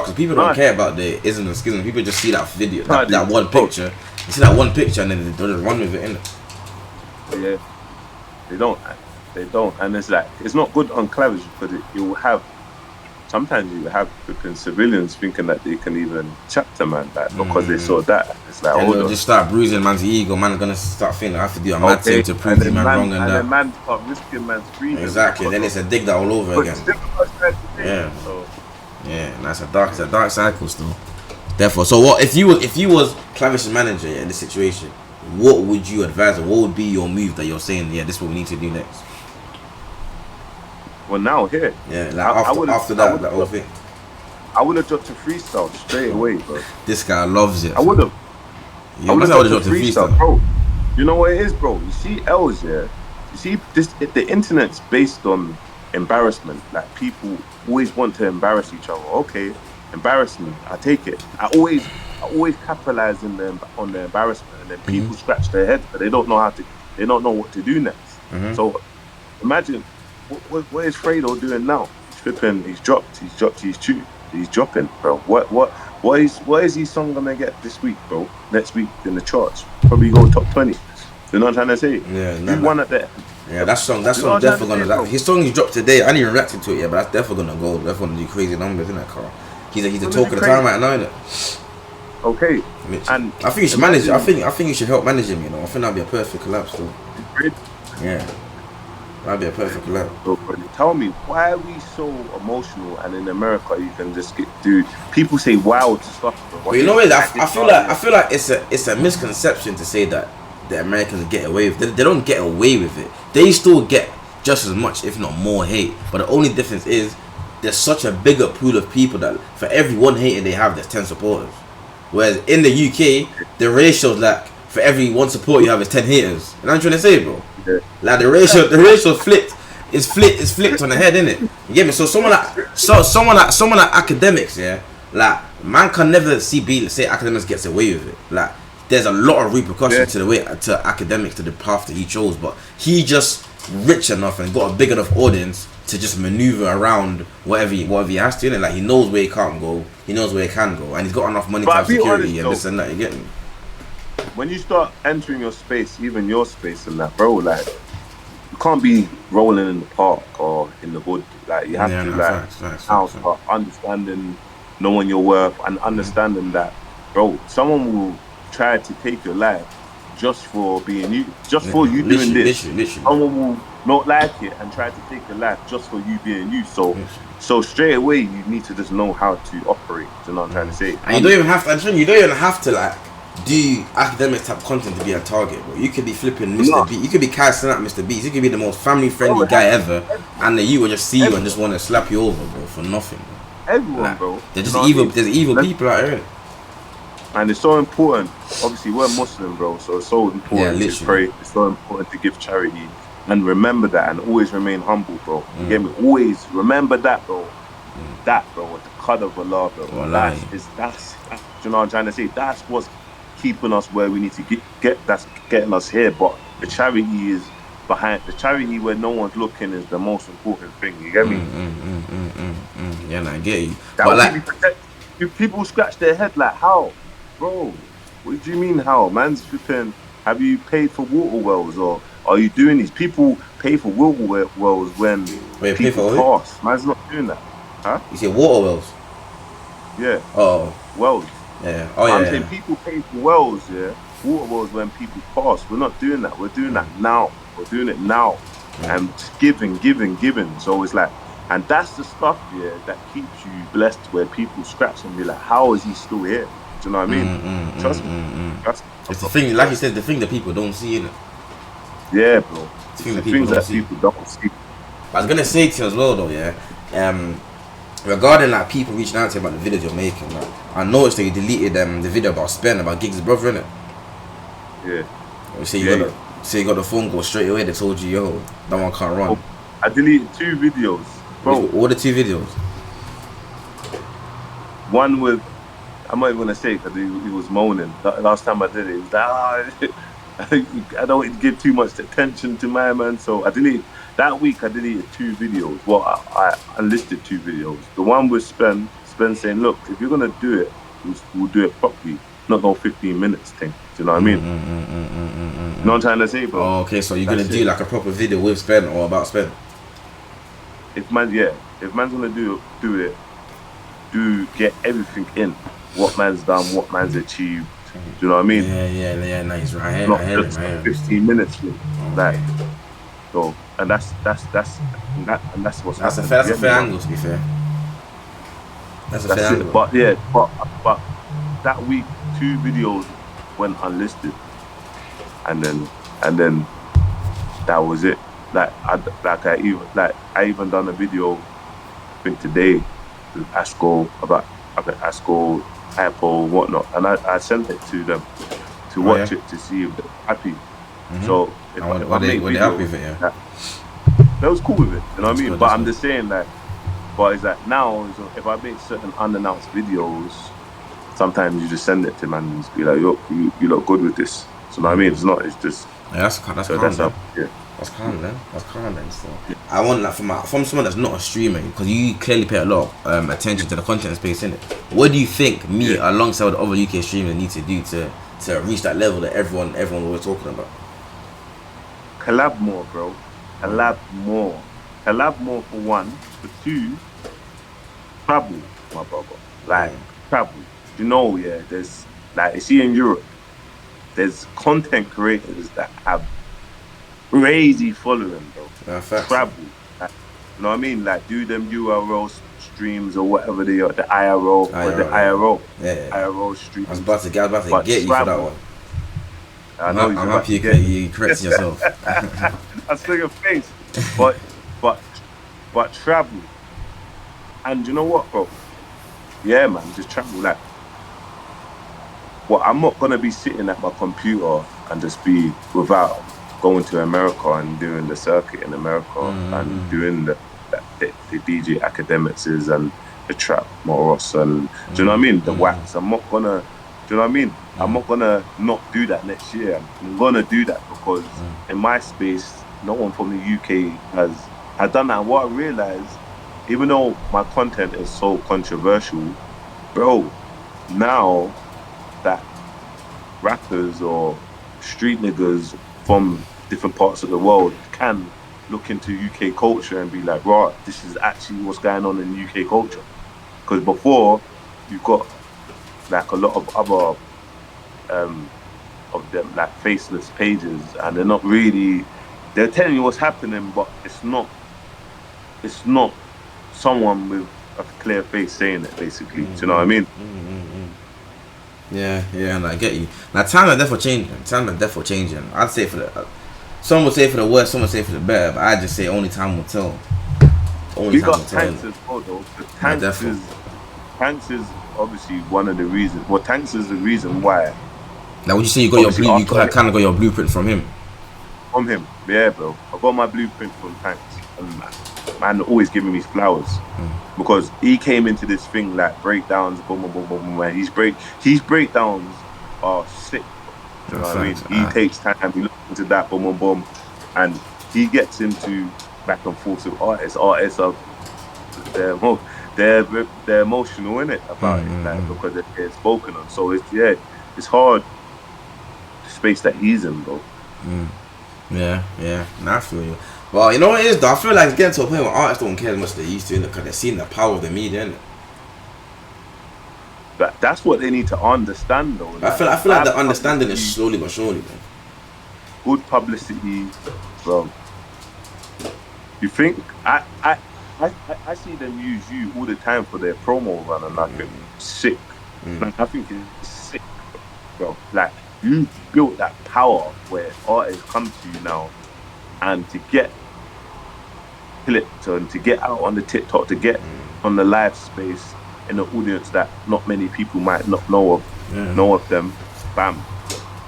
because people don't care about the ism and schism. People just see that video, that one picture. You see that one picture and then they just run with it, innit? Yeah, they don't, and it's like it's not good on Clavish because sometimes you have flipping civilians thinking that they can even chat to man like because they saw that. It's like and they'll just start bruising man's ego. Man gonna start feeling I have to do a mad thing to prove the man wrong and that. Then man start risking man's freedom. Exactly. Then it's a dig that all over again. Yeah. And that's a dark cycle still. Therefore, so what if you was Clavish's manager in this situation? What would you advise, or what would be your move that you're saying? Yeah, this is what we need to do next. Well, now here. Yeah, like after that whole thing. I would have dropped a freestyle straight away, bro. This guy loves it. I would have. Yeah, I would have dropped a freestyle, bro. You know what it is, bro? You see L's, yeah. You see the internet's based on embarrassment. Like people always want to embarrass each other. Okay, embarrassment. I take it. I always capitalize on the embarrassment, and then people scratch their head, but they don't know what to do next. So imagine. What is Fredo doing now? He's flipping. He's dropped his tune. He's dropping, bro. What is his song gonna get this week, bro? Next week in the charts, probably go top 20. You know what I'm trying to say? Yeah, one at that. Yeah, that song definitely gonna. His song he dropped today. I didn't even react to it yet, but that's definitely gonna go. Definitely gonna do crazy numbers in that car. He's a talk of the time right now, isn't it? Okay. And I think you should manage. I think you should help manage him. You know, I think that'd be a perfect collapse, though. Yeah. That'd be a perfect collab. So, tell me, why are we so emotional? And in America, you can just people say wild stuff. But you know what? I feel like it's a misconception to say that the Americans get away with it. They don't get away with it. They still get just as much, if not more, hate. But the only difference is there's such a bigger pool of people that for every one hater they have, there's 10 supporters. Whereas in the UK, the ratio's like for every one support you have is 10 haters. You know what I'm trying to say, bro? Like the ratio flipped. It's flipped on the head, innit? You get me? So someone like academics, yeah. Like man can never say academics gets away with it. Like there's a lot of repercussions to the way to academics to the path that he chose, but he just rich enough and got a big enough audience to just maneuver around whatever he has to, innit? Like he knows where he can't go, he knows where he can go, and he's got enough money to have security and this and that. You get me? When you start entering your space, even your space and that, bro, like you can't be rolling in the park or in the hood. Like you have Yeah, to no, like facts. now start understanding, knowing your worth, and understanding that, bro, someone will try to take your life just for being you, just for you doing this. Literally. Someone will not like it and try to take your life just for you being you. So, Literally. so straight away, you need to just know how to operate. Do you know what I'm trying to say? And you don't even have to. I'm saying you don't even have to like do academic type content to be a target, bro. You could be flipping Mr. No, B. You could be casting out Mr. Beast. You could be the most family bro, friendly guy ever, and then you will just see you and everyone, just want to slap you over, bro, for nothing, bro. everyone, Like bro. they're You just know what I evil. mean? There's evil Let's, people out here. and it's so important. Obviously, we're Muslim, bro, so it's so Yeah, important to literally. pray. It's so important to give charity and remember that, and always remain humble, bro. You get me? Always remember that, bro. That, bro, with the cut of Allah, bro. Wallahi. Do you know what I'm trying to say? That's what's keeping us where we need to get. That's getting us here. But the charity is behind. The charity where no one's looking is the most important thing. You get me? Yeah, and I get you. That But will like, keep you protected. If people scratch their head like, how, bro? What do you mean how? Man's flipping. Have you paid for water wells, or are you doing these? People pay for water wells when wait, pay people for it? pass. Man's not doing that, huh? You say water wells? Yeah, Oh, wells. yeah. Oh, But I'm yeah. saying people pay for wells, yeah, water wells when people pass. We're not doing that. We're doing that now. We're doing it now, and just giving. So it's like, and that's the stuff, yeah, that keeps you blessed. Where people scratch and be like, "How is he still here?" Do you know what I mean? Trust me. Trust me. It's the thing, like you said, the thing that people don't see, innit? Yeah, bro. The It's thing the that people things don't that see. people don't see. I was gonna say to you as well, though, yeah. Regarding like people reaching out to you about the videos you're making, like, I noticed that you deleted the video about Spen about Giggs' brother, innit? Yeah. You say Yeah. you got the phone call straight away. They told you, yo, that one can't run. Oh, I deleted 2 videos, bro. What the 2 videos? One with, I'm not even gonna say because he was moaning. Last time I did it, he was like, I don't give too much attention to my man. So I deleted that week. I deleted 2 videos. Well, I listed 2 videos. The one with Spen saying, "Look, if you're gonna do it, we'll do it properly, not no 15 minutes thing." Do you know what I mean? You know what I'm trying to say, bro? Oh, okay, so you're That's gonna do it. like a proper video with Spen or about Spen? If man's gonna do it, do get everything in. What man's done, what man's achieved. Do you know what I mean? Yeah. Nice, right here, Not I hear him, just I a hear him. 15 minutes thing. Like, Okay. so, and that's what's That's a happening. fair, that's a Yeah, fair man. angle, to be fair. That's a fair That's it. angle. But yeah, but that week 2 videos went unlisted, and then that was it. I even done a video, I think today, with Asco, Apple, whatnot, and I sent it to them to Oh, yeah? watch it to see if they're happy. So if And I make were they happy videos, with it, yeah? that was cool with it. You know what I mean? Good, But that's I'm good. just saying that. But it's like now, so if I make certain unannounced videos, sometimes you just send it to man and just be like, "Yo, you look good with this." So you know what I mean? It's not. It's just. Yeah, that's calm, So then. that's how. Yeah. That's calm, then. That's calm, then. So I want that from someone that's not a streamer, because you clearly pay a lot of attention to the content space, innit? What do you think me alongside other UK streamers need to do to reach that level that everyone was talking about? Collab more, bro. Collab more. Collab more for 1. For 2, travel, my brother. Like travel. You know, yeah. There's like you see in Europe, there's content creators that have crazy following, bro. Facts. Travel. Like, you know what I mean? Like do them URL streams or whatever they are, the IRO or the IRO. Yeah. IRO streams. I was about to get you for that one. I know I'm happy you corrected yourself. I saw your face. But travel. And you know what, bro? Yeah, man, just travel. Like, well, I'm not gonna be sitting at my computer and just be without going to America and doing the circuit in America and doing the DJ academics and the trap Moros and do you know what I mean? The wax. I'm not gonna. Do you know what I mean? I'm not gonna not do that next year. I'm gonna do that because in my space, no one from the UK has done that. And what I realized, even though my content is so controversial, bro, now that rappers or street niggas from different parts of the world can look into UK culture and be like, right, this is actually what's going on in UK culture. Because before, you've got like a lot of other of them like faceless pages, and they're telling you what's happening, but it's not someone with a clear face saying it, basically. Do you know what I mean? Yeah, and I get you. Now, times are definitely changing. I'd say some would say for the worse, some would say for the better, but I just say only time will tell. We got Tanks as well, though. Tanks is obviously one of the reasons. Well, Tanks is the reason why. Now, would you say you got you kind of got your blueprint from him? From him, yeah, bro. I got my blueprint from Tanks, and man always giving me flowers because he came into this thing like breakdowns, boom, boom, boom, boom, boom. Man. His breakdowns are sick. Do you know what I mean? He takes time. He looks into that, boom, boom, boom, and he gets into back and forth with artists. Artists are they're emotional in it about it, like, because they're spoken on. So it's hard. The space that he's in, bro. Yeah. Nah, I feel you. Well, you know what it is though? I feel like it's getting to a point where artists don't care as much as they used to, because they're seeing the power of the media, innit? But that's what they need to understand, though. I feel like the understanding is slowly but surely, man. Good publicity, bro. You think I see them use you all the time for their promo run, and I think sick. Like, I think it's sick, bro. Like, you built that power where artists come to you now, and to get clipped and to get out on the TikTok, to get on the live space in an audience that not many people might not know of them. Bam,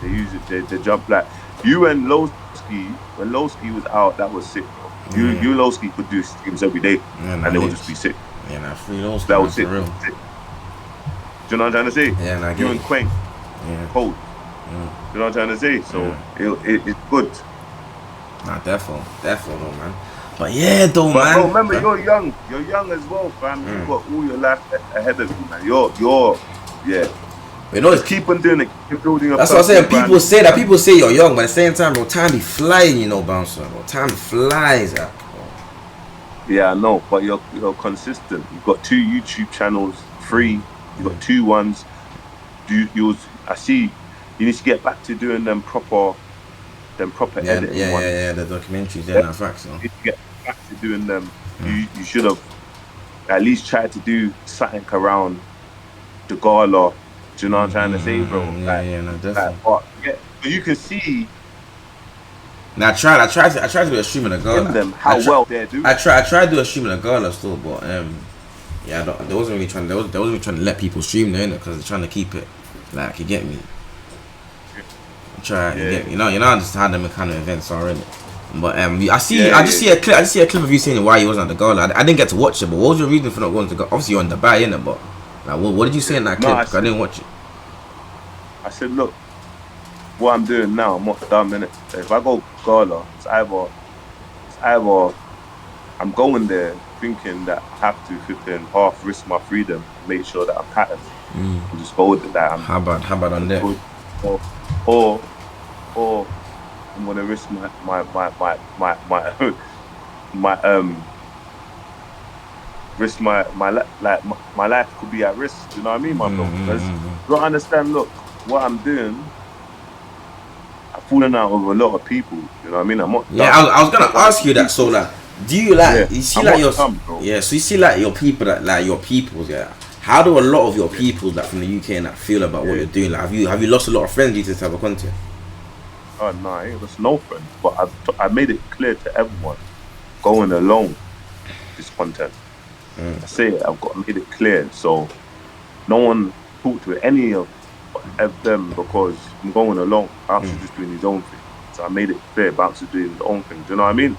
they use it. They jump like you and Lowski. When Lowski was out, that was sick, bro. You Lowski could do streams every day, and they would just be sick. Yeah, nah, free Lowski. That was sick. Real. Do you know what I'm trying to say? Yeah, nah, you and Quang, cold. You know what I'm trying to say? So it's good. Nah, definitely, man. But yeah, though, man. Bro, remember, you're young as well, fam. You got all your life ahead of you, man. You're You know, just keep on doing it. Keep building up. That's what I'm saying. People say you're young, but at the same time, bro, time be flying, you know, bouncer. Bro, time flies out. Yeah, I know, but you're consistent. You've got 2 YouTube channels, 3. You've got 2 ones. I see. You need to get back to doing them proper editing ones. Yeah, the documentaries, no facts. No. You need to get back to doing them. You should have at least tried to do something around the gala. Do you know what I'm trying to say, bro? No, definitely. But you can see. Now I tried to do a stream in the gala. How well they're doing. I tried to do a stream in the gala still, but they wasn't really trying to let people stream there, because they're trying to keep it like, you get me. You know, I just had them kind of events already. But I just see a clip of you saying why you wasn't at the gala. I didn't get to watch it, but what was your reason for not going to go? Obviously you're on the buy, innit? But like, what did you say in that clip? I didn't watch it. I said, look, what I'm doing now, I'm not done, innit? If I go gala, it's either I'm going there thinking that I have to half risk my freedom, make sure that I'm patterned, and just go with that. How about on there? Or I'm gonna risk my risk my life could be at risk. Do you know what I mean, my bro? Because you don't understand. Look, what I'm doing, I've fallen out with a lot of people. You know what I mean? I'm not. Yeah, I was gonna ask you that. So like, do you like? You see, like your so you see, like your people that like your peoples. Yeah. How do a lot of your people that from the UK and that feel about what you're doing? Like, have you lost a lot of friends due to this type of content? Oh no, I ain't lost no friends. But I made it clear to everyone going along with this content. I say it, made it clear, so no one talked to any of them because I'm going along. Bounce is just doing his own thing. So I made it clear Bounce is doing his own thing. Do you know what I mean?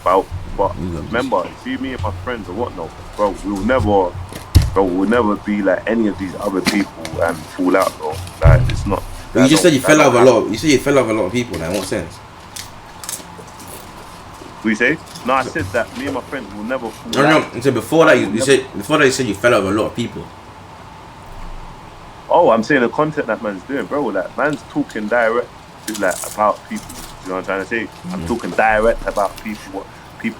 But remember, see me and my friends or whatnot, bro, we'll never be like any of these other people and fall out, bro. Like, it's not. You just said you fell out with a lot. You said you fell out with a lot of people. Like, in what sense? What you say? No, I said that me and my friends will never fall out. No. So before that, you said you fell out with a lot of people. Oh, I'm saying the content that man's doing, bro. Like, man's talking direct, like, about people You know what I'm trying to say? I'm talking direct about people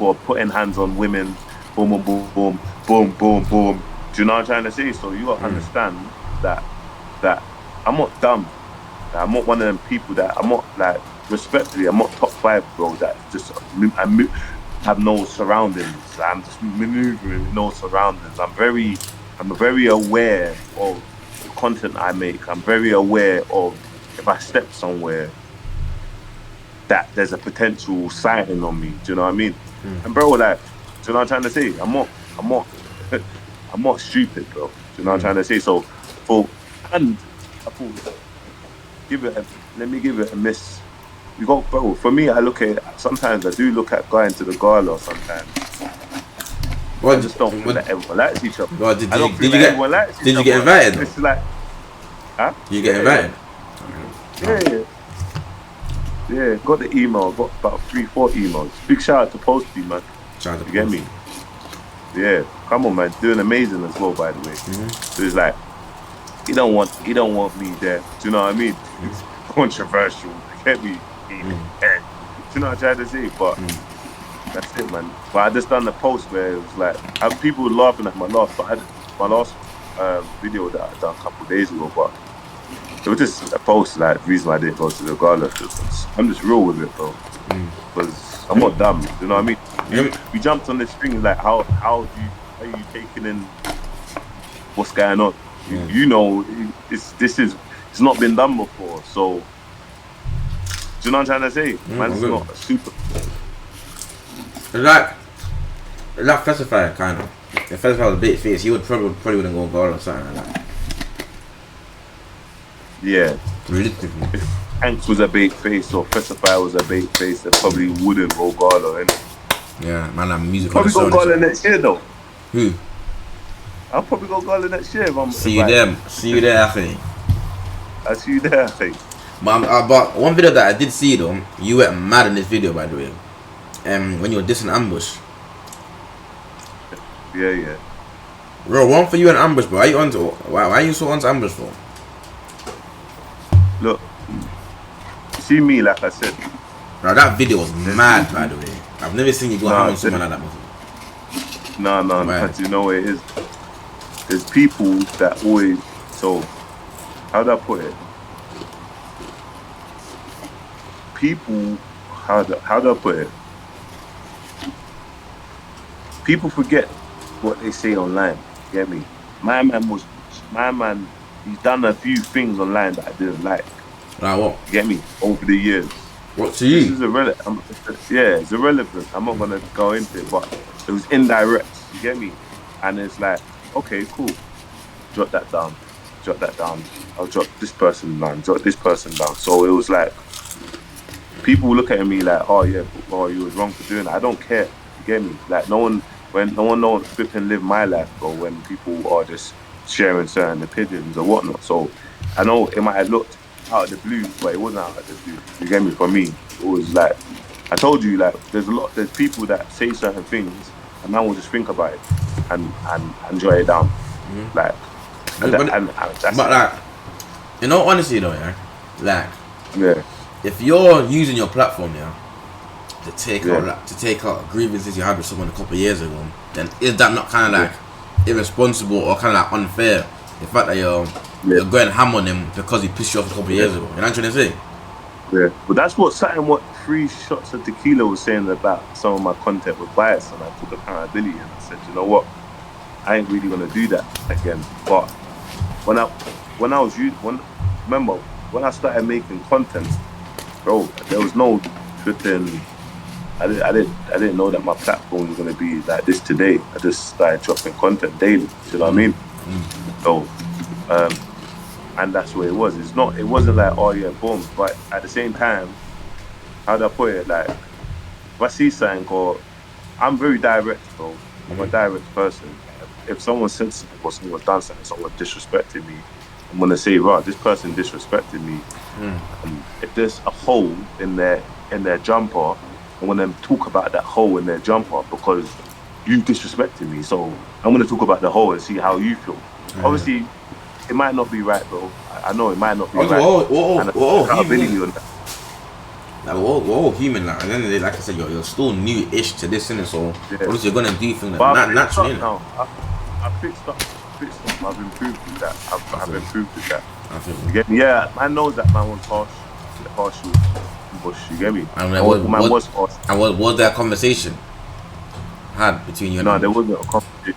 are putting hands on women. Boom, boom, boom, boom, boom, boom, boom. Do you know what I'm trying to say? So you gotta understand that I'm not dumb. I'm not one of them people that I'm not like respectfully. I'm not top 5, bro. That just have no surroundings. I'm just maneuvering with no surroundings. I'm very aware of the content I make. I'm very aware of if I step somewhere that there's a potential sighting on me. Do you know what I mean? And bro, like, do you know what I'm trying to say? I'm not stupid, bro. Do you know what I'm trying to say? So, I thought, let me give it a miss. You got, bro. For me, sometimes I do look at going to the gala. Sometimes I just don't think that everyone likes each other. Well, did you get invited? It's like, huh? Did you get invited? Yeah. Got the email. Got about 3-4 emails. Big shout out to Posty, man. You get me? Yeah. Come on, man. Doing amazing as well, by the way. So it's like he don't want me there. Do you know what I mean? It's controversial. You get me? Do you know what I'm trying to say? But that's it, man. But I just done the post where it was like people were laughing at my last video that I done a couple of days ago, but it was just a post like the reason why I didn't go to the gala. I'm just real with it, bro. Because I'm not dumb. You know what I mean? We jumped on this thing like how are you taking in what's going on? You know, it's not been done before. So, do you know what I'm trying to say? Man's not a super. It's like Festify, kind of. If Festify was a big face, he would probably wouldn't go gala or something like that. Yeah. Realistically. If Hanks was a bait face or Festify was a bait face, they probably wouldn't go gala, innit? Yeah, man, I'm music. Probably go gala next year though. Who? I'll probably go gala next year. See you there, I think. I see you there, I think. But one video that I did see though, you went mad in this video, by the way. When you were dissing Ambush. Yeah. Bro, one for you and Ambush, bro. Why are you so onto Ambush for? Look, see me, like I said. Bro, that video was mad, by the way. I've never seen you go ham on someone like that before. No, but you know what it is? There's people that always, so, how do I put it? People, how do I put it? People forget what they say online, you get me? My man, he's done a few things online that I didn't like. Like what? You get me? Over the years. What to you? This is it's irrelevant. I'm not gonna go into it, but it was indirect. You get me? And it's like, okay, cool. Jot that down. I'll jot this person down. Jot this person down. So it was like, people look at me like, oh yeah, you was wrong for doing that. I don't care. You get me? Like no one knows flipping live my life, bro. When people are just sharing certain opinions or whatnot. So I know it might have looked out of the blue, but it wasn't out of the blue. You get me? For me, it was like, I told you, like, there's people that say certain things and man will just think about it and enjoy it down. Like, but like, in all honesty though, if you're using your platform, to take out grievances you had with someone a couple of years ago, then is that not kind of like irresponsible or kind of like unfair? The fact that you're going ham on him because he pissed you off a couple of years ago. You know what I'm trying to say? Yeah, but that's what 3 shots of tequila was saying about some of my content with bias, and I took accountability and I said, you know what, I ain't really gonna do that again. But when I started making content, bro, there was no flipping. I didn't know that my platform was gonna be like this today. I just started dropping content daily. You know what I mean? So, and that's where it was. It wasn't like, oh yeah, boom. But at the same time, how do I put it? Like, if I see something, or I'm very direct, bro. I'm a direct person. If someone said something or someone done something, someone disrespected me, I'm gonna say, right, this person disrespected me. And if there's a hole in their jumper, I'm gonna talk about that hole in their jumper because you disrespected me. So I'm gonna talk about the hole and see how you feel. Obviously, it might not be right, bro. I know it might not be right. Like we're all human. Like, and then they, like I said, you're still new-ish to this, innit? So obviously you're gonna do things But that I've naturally. fixed up now. I fixed up. I've improved with that. I've improved with that. I think. You get me? Yeah, man knows that man was harsh with Bush. You get me? And Man was harsh. And was there a conversation had between you and No, there wasn't a conversation.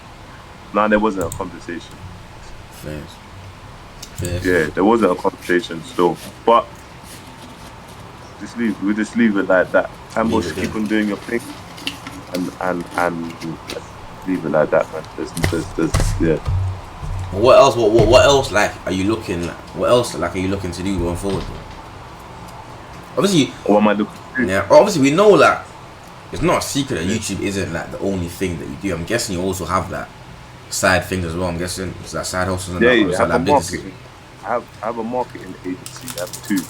No, there wasn't a conversation. Fair. Yeah, there wasn't a conversation still. But we just leave it like that. And Bush, keep on doing your thing. And leave it like that, man. There's yeah. What else? What else? Like, are you looking? What else? Like, are you looking to do going forward? Obviously, What am I looking to do? yeah. Obviously, we know that it's not a secret that YouTube isn't like the only thing that you do. I'm guessing you also have that side things as well. I'm guessing it's that side hustles and Yeah, that. I have Like a businesses. marketing. I have a marketing agency. I have two.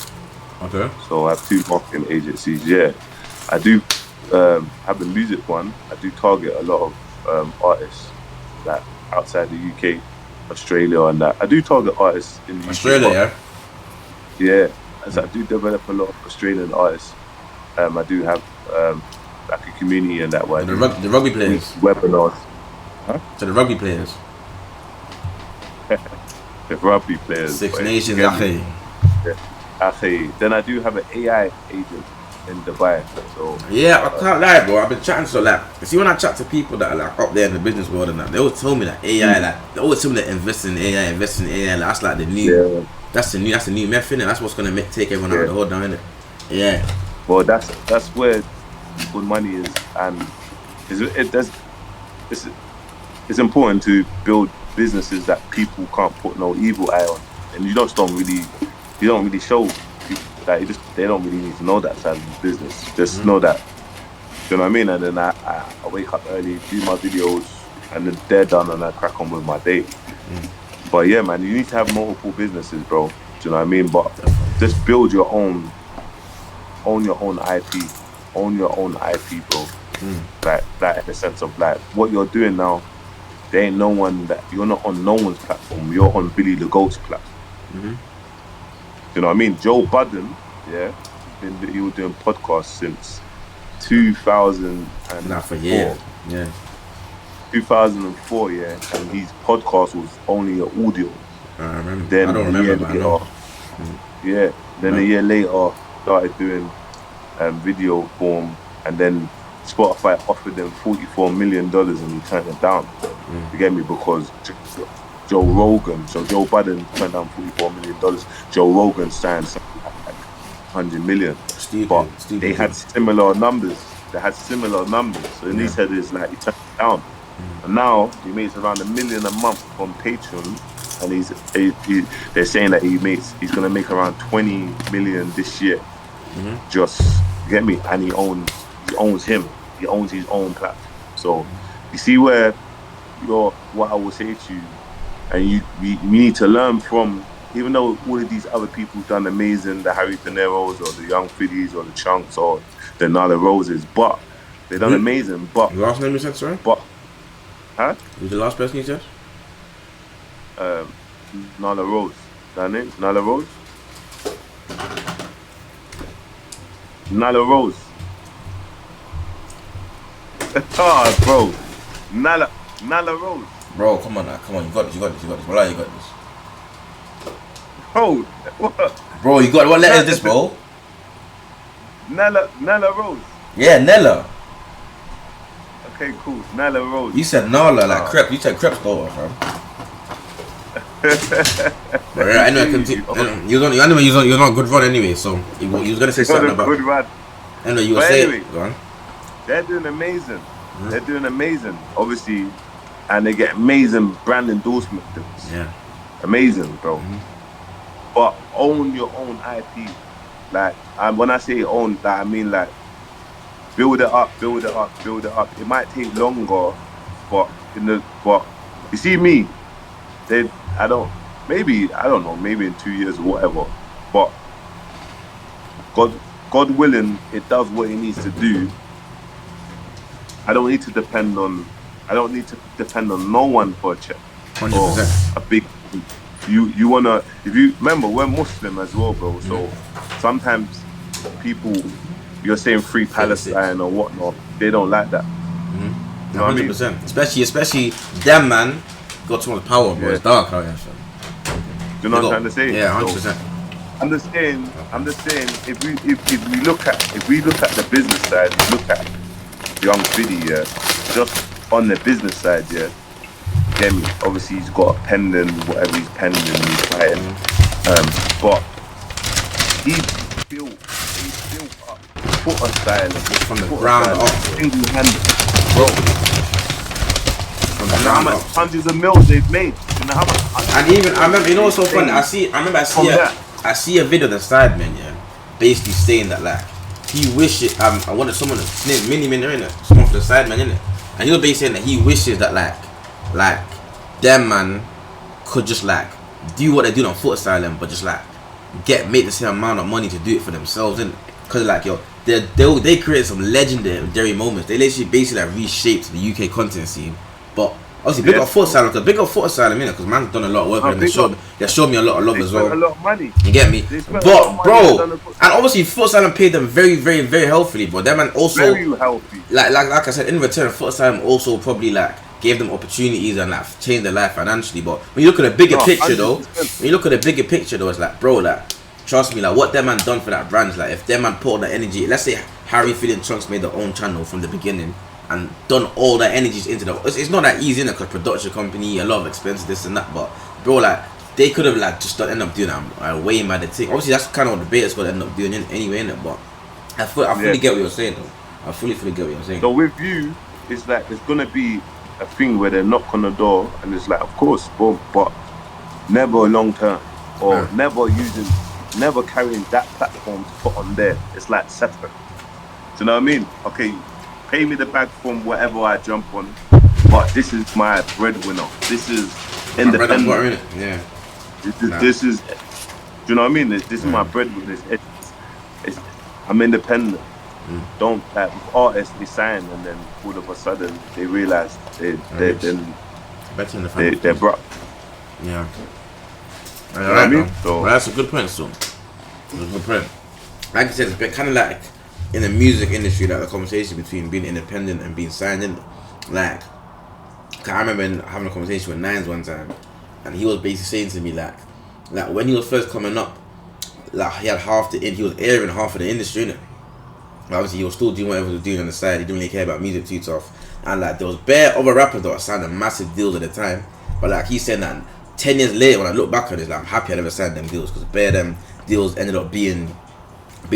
Okay. So I have two marketing agencies. Yeah, I do have a music one. I do target a lot of artists that outside the UK, Australia, and that. I do target artists in the Australia, UK. yeah. Yeah, as I do develop a lot of Australian artists. I do have like a community and that way. The rugby players. Webinars. So the rugby players. The rugby players. Six but Nations, again, okay. Okay. Then I do have an AI agent in Dubai. So Yeah, I can't lie, bro. I've been chatting so like, you see when I chat to people that are like up there in the business world and that, they always tell me that AI, like they always tell me that invest in AI. Like, that's like the new, that's the new method, and that's what's gonna take everyone out of the hole down, innit? Yeah. Well, that's where good money is, and it's important to build businesses that people can't put no evil eye on, and you don't really show people that they don't really need to know that side of the business. Just know that, you know what I mean. And then I wake up early, do my videos, and then they're done, and I crack on with my day. But yeah, man, you need to have multiple businesses, bro. Do you know what I mean? But just build your own. Own your own IP, bro. Like in the sense of like what you're doing now, there ain't no one that you're not on no one's platform. You're on Billy the Goat's platform. You know what I mean? Joe Budden, yeah, he was doing podcasts since 2004. Not for years. Yeah. 2004, yeah, and his podcast was only an audio. I remember. Then I don't remember, but I know. Yeah. Then a year later, started doing video form, and then Spotify offered them $44 million and he turned it down. You get me? Because Joe Rogan, so Joe Budden turned down $44 million. Joe Rogan signed something like 100 million. Stupid. They had similar numbers. So in his head is like he turned it down. And now he makes around $1 million a month on Patreon, and they're saying that he's gonna make around 20 million this year. Just get me, and he owns his own platform. So you see where what I will say to you, and we need to learn from. Even though all of these other people done amazing, the Harry Pineros or the Young Fiddies or the Chunks or the Nala Roses, but they done amazing. But the last name you said, sorry? But who's the last person you said? Nala Rose. That name? Nala Rose? Nala Rose. Bro. Nala Rose. Bro, come on, you got this. Wallah, you got this. Bro, what? Bro, you got what letter is this, bro? Nala Rose. Yeah, Nella. Okay, cool. Nala Rose. You said Nala, like Crep. You said Crep's daughter, fam. Anyway, continue. You're not a good run anyway, so you was gonna say something about good run. Anyway, you were saying. Go on. They're doing amazing. They're doing amazing, obviously, and they get amazing brand endorsement deals. Yeah. Amazing, bro. But own your own IP. Like, when I say own, like, I mean like build it up. It might take longer, but you see me, I don't know, maybe in 2 years or whatever. But God willing, it does what it needs to do. I don't need to depend on no one for a check. 100%. Or a big. You wanna, if you remember, we're Muslim as well, bro. So sometimes people, you're saying free Palestine or whatnot, they don't like that. Mm-hmm. You know what I mean? 100%. Especially them, man, got too much power, bro. Yeah. It's dark out here. So. Do you know what I'm trying to say? Yeah, 100%. I'm just saying. If we look at the business side, we look at young Fiddy, yeah, just on the business side, yeah. Get me? Obviously, he's got a pendant, whatever he's pending, he's fighting. But he built up Footasylum from the ground up, single-handed, bro. From the how ground much up. hundreds of mils they've made? You know how much? And even I remember, you know what's so funny? I see a video of the Sidemen, yeah, basically saying that like he wishes I wanted someone to snip mini in it, someone for the Sidemen in it, and he was basically saying that he wishes that like them man could just like do what they do on Footasylum, but just like make the same amount of money to do it for themselves, and because like yo, they created some legendary moments. They literally basically like reshaped the UK content scene, but. Obviously, big up Footasylum, because big up Footasylum, innit? Because man's done a lot of work and they showed me a lot of love as well. A lot of money. You get me? But bro, and obviously Footasylum paid them very, very, very healthily. But that man also very healthy. Like I said, in return, Footasylum also probably like gave them opportunities and like changed their life financially. But when you look at the bigger picture, 100%. though, it's like, bro, like trust me, like what that man done for that brand, like if that man put all that energy, let's say Harry Feeling Trunks made their own channel from the beginning. And done all that energies into it's not that easy, innit? Because production company, a lot of expenses, this and that. But bro, like they could have like just end up doing that way mad the thing. Obviously, that's kind of what the Betas gonna end up doing anyway, innit? But I fully get what you're saying, though. I fully get what you're saying. So with you, it's like there's gonna be a thing where they knock on the door, and it's like, of course, boom, but never long term, or never carrying that platform to put on there. It's like separate. Do you know what I mean? Okay. Pay me the bag from whatever I jump on, but this is my breadwinner. This is independent. Yeah. This is. Do you know what I mean? This is my breadwinner. I'm independent. Don't like with artists they sign and then all of a sudden they realize they're broke. Yeah. You know what I mean? So well, that's a good point. So, that's a good point. Like I said, it's kind of like. In the music industry, like the conversation between being independent and being signed in, like, I remember having a conversation with Nines one time, and he was basically saying to me like when he was first coming up, like he had he was airing half of the industry, innit? Obviously, he was still doing whatever he was doing on the side. He didn't really care about music too tough, and like there was bare other rappers that were signing massive deals at the time, but like he said that 10 years later, when I look back on it, like, I'm happy I never signed them deals because bare them deals ended up being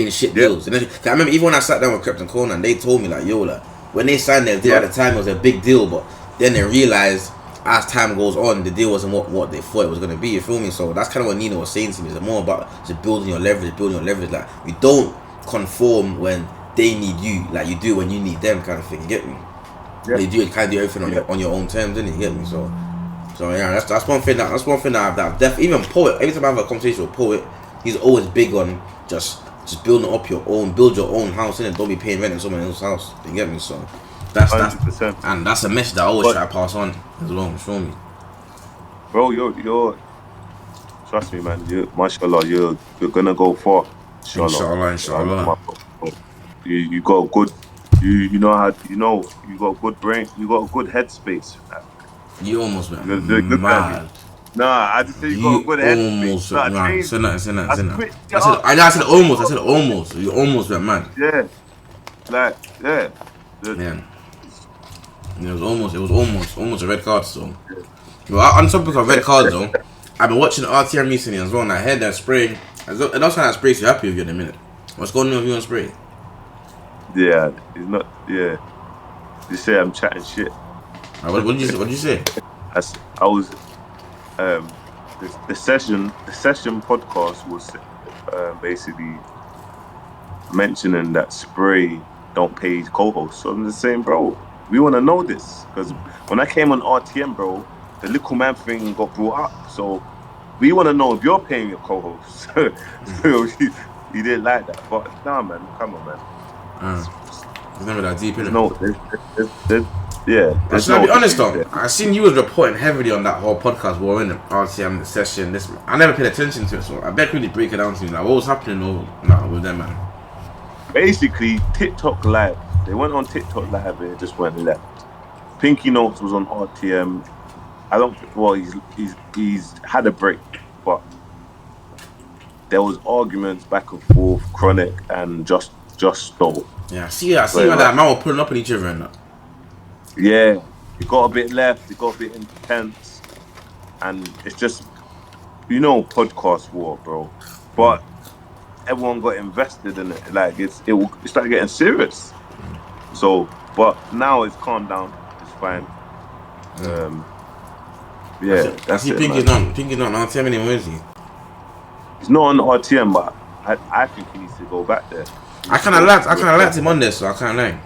shit deals. And then, I remember even when I sat down with Krypton Corner and they told me like, yo, like when they signed their deal at the time it was a big deal, but then they realized as time goes on the deal wasn't what they thought it was gonna be. You feel me? So that's kind of what Nino was saying to me. It's more about just building your leverage. Like you don't conform when they need you, like you do when you need them, kind of thing. You get me? Yeah. You do kind of do everything on your own terms, innit? You get me? So yeah, that's one thing that I've definitely, even Poet. Every time I have a conversation with Poet, he's always big on just building up build your own house, and don't be paying rent in someone else's house. You get me? So that's 100%. And that's a message that I always try to pass on as well. Show me, bro. You're trust me, man. Mashallah, you're gonna go far. Inshallah. You got good. You know you got good brain. You got a good headspace. You almost went mad. Nah, I just said you got a good headspace. I said almost. You almost went mad. Yeah. Like, yeah. It was almost a red card. So, well, on topic of red cards though, I've been watching RTM recently as well, and I heard that spraying. And that's why that spray's so happy with you in a minute. What's going on with you on spray? Yeah, it's not. Yeah, you say I'm chatting shit. What did you say? I was. The session podcast was basically mentioning that Spray don't pay his co-hosts. So I'm just saying, bro, we want to know this because when I came on RTM, bro, the little man thing got brought up. So we want to know if you're paying your co-hosts. So he didn't like that, but nah, man, come on, man. It's never that deep, innit? No, yeah. I'll be honest though, I seen you was reporting heavily on that whole podcast war in the RTM, the session. I never paid attention to it, so I bet really break it down to you. Like, what was happening with them, man? basically TikTok live. They went on TikTok live and it just went left. Pinky Notes was on RTM. I don't. Well, he's had a break, but there was arguments back and forth. Chronic and just stole. Yeah, I see how that man were pulling up on each other and that. Yeah, it got a bit left. It got a bit intense, and it's just podcast war, bro. But everyone got invested in it. Like it started getting serious. So, but now it's calmed down. It's fine. Yeah, that's it. Pinky's not on RTM anymore, is he? He's not on RTM, but I think he needs to go back there. I kind of liked him on there, so I can't lie.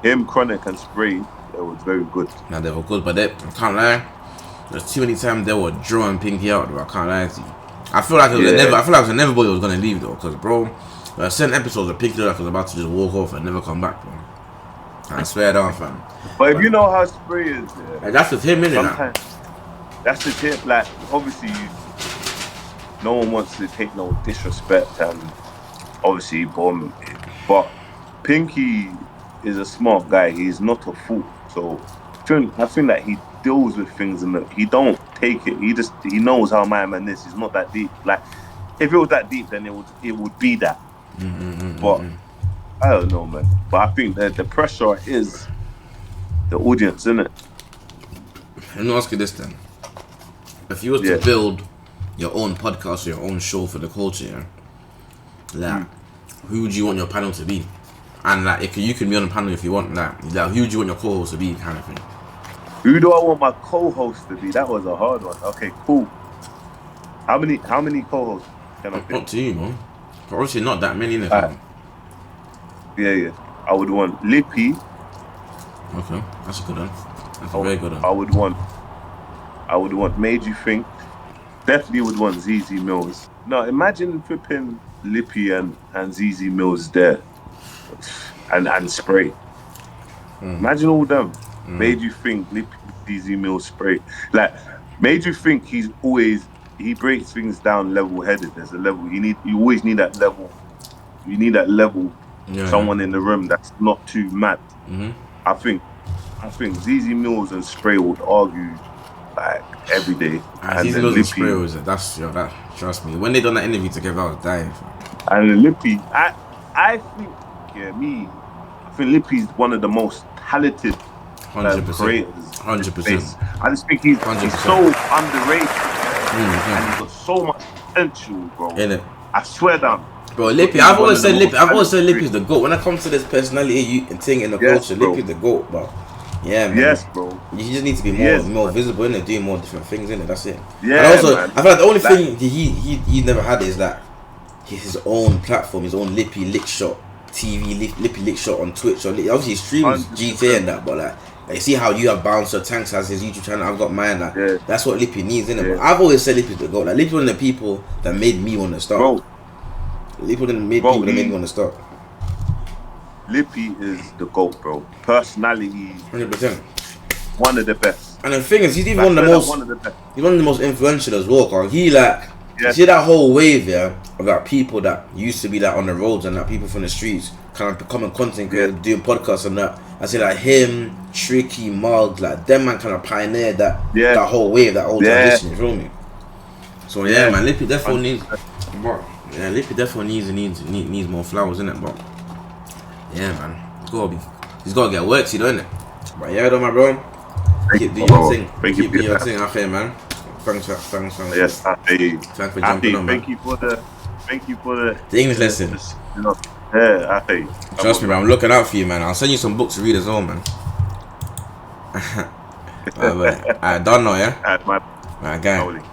Him, Chronic, and Spray, they were very good. Nah, they were good, but I can't lie. There's too many times they were drawing Pinky out, though. I can't lie to you. I feel like it was everybody was gonna leave though, because bro, there are certain episodes that Pinky was about to just walk off and never come back, bro. I swear down, fam. But if you know how Spray is, like, that's with him, innit? Sometimes that's the tip. Like obviously, no one wants to take no disrespect, and obviously, but Pinky is a smart guy. He's not a fool, so I think that he deals with things and he don't take it. He knows how my man is. He's not that deep. Like if it was that deep, then it would be that. But I don't know, man. But I think that the pressure is the audience, isn't it? Let me ask you this then: if you were to build your own podcast or your own show for the culture, like who would you want your panel to be? And like, if you can be on the panel if you want, like who would you want your co-host to be, kind of thing? Who do I want my co-host to be? That was a hard one. Okay, cool. How many co-hosts can I pick? Up to you, man. Obviously not that many, innit? Yeah. I would want Lippy. Okay, that's a good one. That's a very good one. I would want Made You Think. Definitely would want ZZ Mills. No, imagine flipping Lippy and ZZ Mills there. And Spray. Imagine all them. Made You Think, Lippy, ZZ Mills, Spray. Like, Made You Think he breaks things down level-headed. There's a level. You always need that level. You need that level. Yeah, someone in the room that's not too mad. I think ZZ Mills and Spray would argue like every day. And ZZ Mills and Spray was that. Trust me. When they done that interview together, I was dying. And Lippy, I think I think Lippy's one of the most talented 100%. creators. 100%. I just think he's so underrated. And he's got so much potential, bro. Innit? I swear down. Bro, Lippy, I've always said Lippy's the GOAT. When it comes to this personality thing in the culture, bro. Lippy's the GOAT, bro. Yeah, man. Yes, bro. You just need to be more visible, innit? Doing more different things, innit? That's it. Yeah, and also, man. I feel like the only thing he never had is that his own platform, his own Lippy Lick Shot TV, Lippy Lick Shot on Twitch. Or obviously he streams 100%. GTA and that, but like see how you have Bouncer Tanks has his YouTube channel, I've got mine. Like, that's what Lippy needs, innit? But I've always said Lippy's the GOAT. Like Lippy's one of the people that made me want to start. Bro. Lippy that made me want to start. Lippy is the GOAT, bro. Personality, 100%. One of the best. And the thing is, he's even one of the best. He's one of the most influential as well. Cause he you see that whole wave, of that people that used to be on the roads and that people from the streets kind of becoming content creators, doing podcasts and that. I say like him, Tricky, Muggs, like them man kind of pioneered that whole wave, that whole transition. You feel me? So man, Lippy definitely needs. Yeah, Lippy definitely needs more flowers, innit? But yeah, man, he's gotta get work, you know, innit? But yeah, though, my bro, keep doing your thing. Keep doing your thing out here, man. Thanks. Yes, thanks for jumping on, man. Thank you for the English lesson. Yeah, Trust me, man. I'm looking out for you, man. I'll send you some books to read as well, man. I don't know, yeah. At my gang.